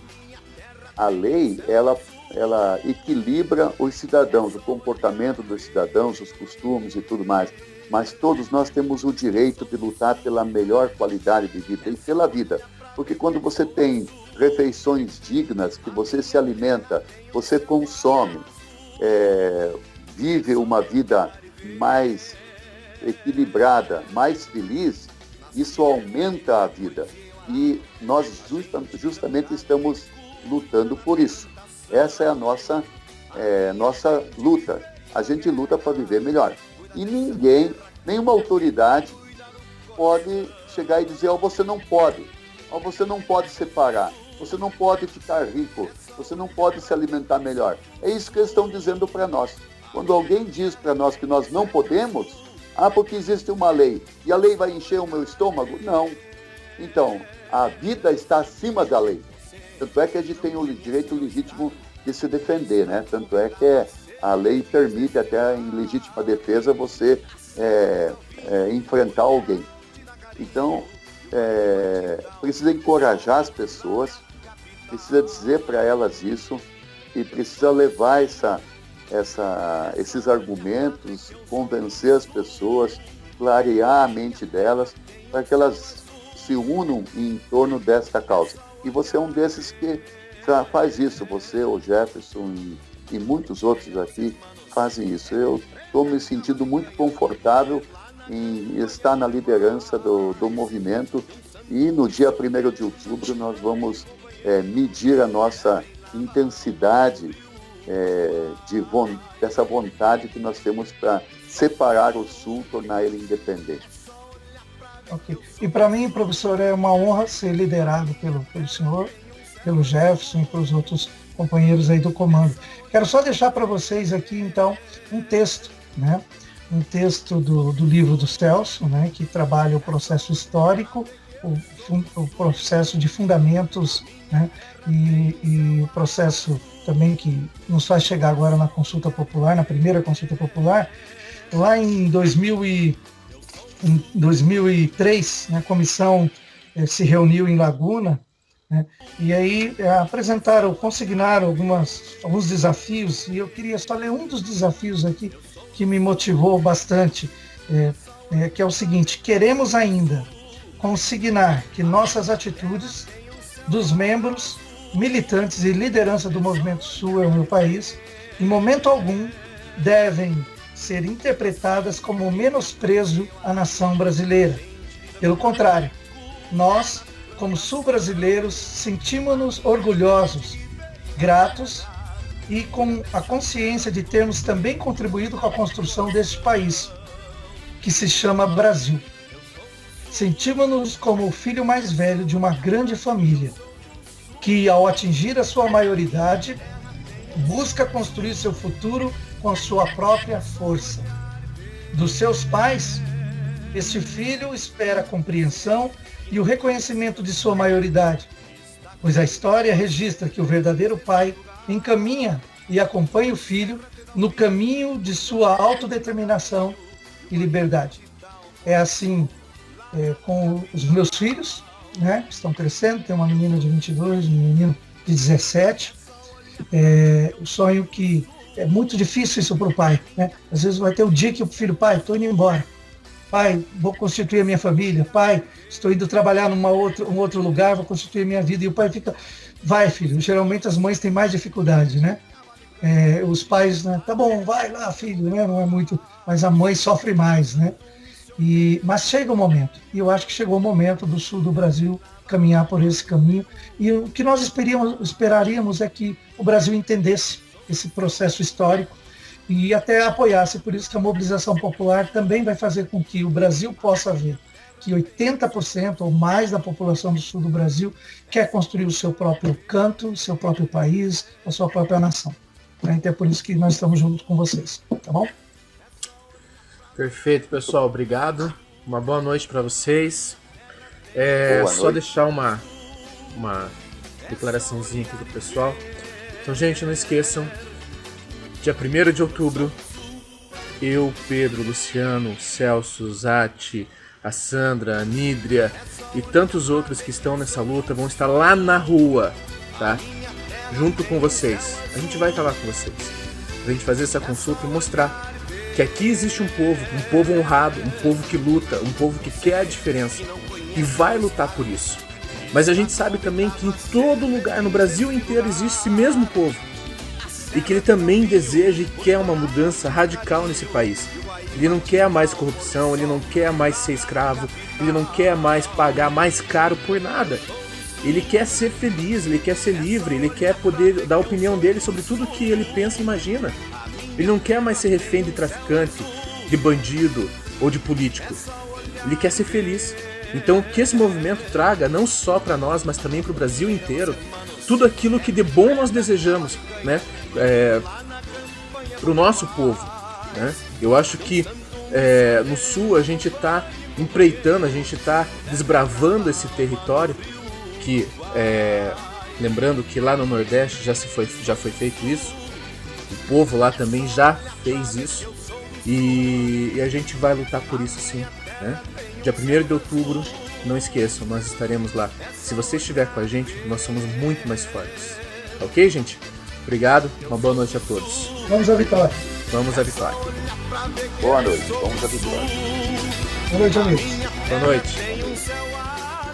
A lei, ela equilibra os cidadãos, o comportamento dos cidadãos, os costumes e tudo mais. Mas todos nós temos o direito de lutar pela melhor qualidade de vida e pela vida. Porque quando você tem refeições dignas, que você se alimenta, você consome, vive uma vida mais equilibrada, mais feliz, isso aumenta a vida. E nós justamente estamos lutando por isso. Essa é a nossa luta. A gente luta para viver melhor. E nenhuma autoridade pode chegar e dizer, você não pode. Você não pode separar. Você não pode ficar rico. Você não pode se alimentar melhor. É isso que eles estão dizendo para nós. Quando alguém diz para nós que nós não podemos, porque existe uma lei. E a lei vai encher o meu estômago? Não. Então, a vida está acima da lei. Tanto é que a gente tem o direito legítimo de se defender, né? Tanto é que a lei permite até em legítima defesa você enfrentar alguém. Então, precisa encorajar as pessoas, precisa dizer para elas isso e precisa levar esses argumentos, convencer as pessoas, clarear a mente delas, para que elas se unam em torno desta causa. E você é um desses que faz isso, você, o Jefferson e muitos outros aqui fazem isso. Eu estou me sentindo muito confortável em estar na liderança do movimento e no dia 1º de outubro nós vamos medir a nossa intensidade dessa vontade que nós temos para separar o Sul, tornar ele independente. Ok. E para mim, professor, é uma honra ser liderado pelo senhor, pelo Jefferson e pelos outros companheiros aí do comando. Quero só deixar para vocês aqui, então, um texto, né? Um texto do livro do Celso, né? Que trabalha o processo histórico, o processo de fundamentos, né? E o processo também que nos faz chegar agora na consulta popular, na primeira consulta popular. Lá em 2003, né, a comissão se reuniu em Laguna, né, e aí consignaram alguns desafios, e eu queria só ler um dos desafios aqui que me motivou bastante, que é o seguinte: queremos ainda consignar que nossas atitudes dos membros, militantes e liderança do Movimento Sul é o meu país, em momento algum devem ser interpretadas como menosprezo à nação brasileira. Pelo contrário, nós, como sul-brasileiros, sentimos-nos orgulhosos, gratos e com a consciência de termos também contribuído com a construção deste país, que se chama Brasil. Sentimos-nos como o filho mais velho de uma grande família, que, ao atingir a sua maioridade, busca construir seu futuro com a sua própria força. Dos seus pais, este filho espera a compreensão e o reconhecimento de sua maioridade, pois a história registra que o verdadeiro pai encaminha e acompanha o filho no caminho de sua autodeterminação e liberdade. É assim com os meus filhos, né, que estão crescendo. Tem uma menina de 22, um menino de 17. Eu sonho que é muito difícil isso para o pai, né? Às vezes vai ter o dia que o filho: pai, estou indo embora. Pai, vou constituir a minha família. Pai, estou indo trabalhar um outro lugar, vou constituir a minha vida. E o pai fica: vai, filho. Geralmente as mães têm mais dificuldade, né? Os pais, né? Tá bom, vai lá, filho, né? Não é muito, mas a mãe sofre mais, né? Mas chega o momento, e eu acho que chegou o momento do sul do Brasil caminhar por esse caminho, e o que nós esperaríamos é que o Brasil entendesse esse processo histórico e até apoiasse. Por isso que a mobilização popular também vai fazer com que o Brasil possa ver que 80% ou mais da população do sul do Brasil quer construir o seu próprio canto, o seu próprio país, a sua própria nação. Então é por isso que nós estamos juntos com vocês, tá bom? Perfeito, pessoal. Obrigado. Uma boa noite para vocês. Só deixar uma declaraçãozinha aqui pro pessoal. Então, gente, não esqueçam, dia 1º de outubro, eu, Pedro, Luciano, Celso, Zati, a Sandra, a Nídria e tantos outros que estão nessa luta vão estar lá na rua, tá? Junto com vocês. A gente vai estar lá com vocês. Pra gente fazer essa consulta e mostrar que aqui existe um povo honrado, um povo que luta, um povo que quer a diferença e vai lutar por isso. Mas a gente sabe também que em todo lugar, no Brasil inteiro, existe esse mesmo povo e que ele também deseja e quer uma mudança radical nesse país. Ele não quer mais corrupção, ele não quer mais ser escravo, ele não quer mais pagar mais caro por nada. Ele quer ser feliz, ele quer ser livre, ele quer poder dar a opinião dele sobre tudo que ele pensa e imagina. Ele não quer mais ser refém de traficante, de bandido ou de político. Ele quer ser feliz. Então que esse movimento traga, não só para nós, mas também para o Brasil inteiro, tudo aquilo que de bom nós desejamos, né? Para o nosso povo, né? Eu acho que no Sul a gente está empreitando, a gente está desbravando esse território que, lembrando que lá no Nordeste já foi feito isso. O povo lá também já fez isso e a gente vai lutar por isso sim, né? Dia 1º de outubro, não esqueçam, nós estaremos lá. Se você estiver com a gente, nós somos muito mais fortes. Ok, gente? Obrigado, uma boa noite a todos. Vamos à vitória. Vamos à vitória. Boa noite, vamos à vitória. Boa noite, amigos. Boa noite.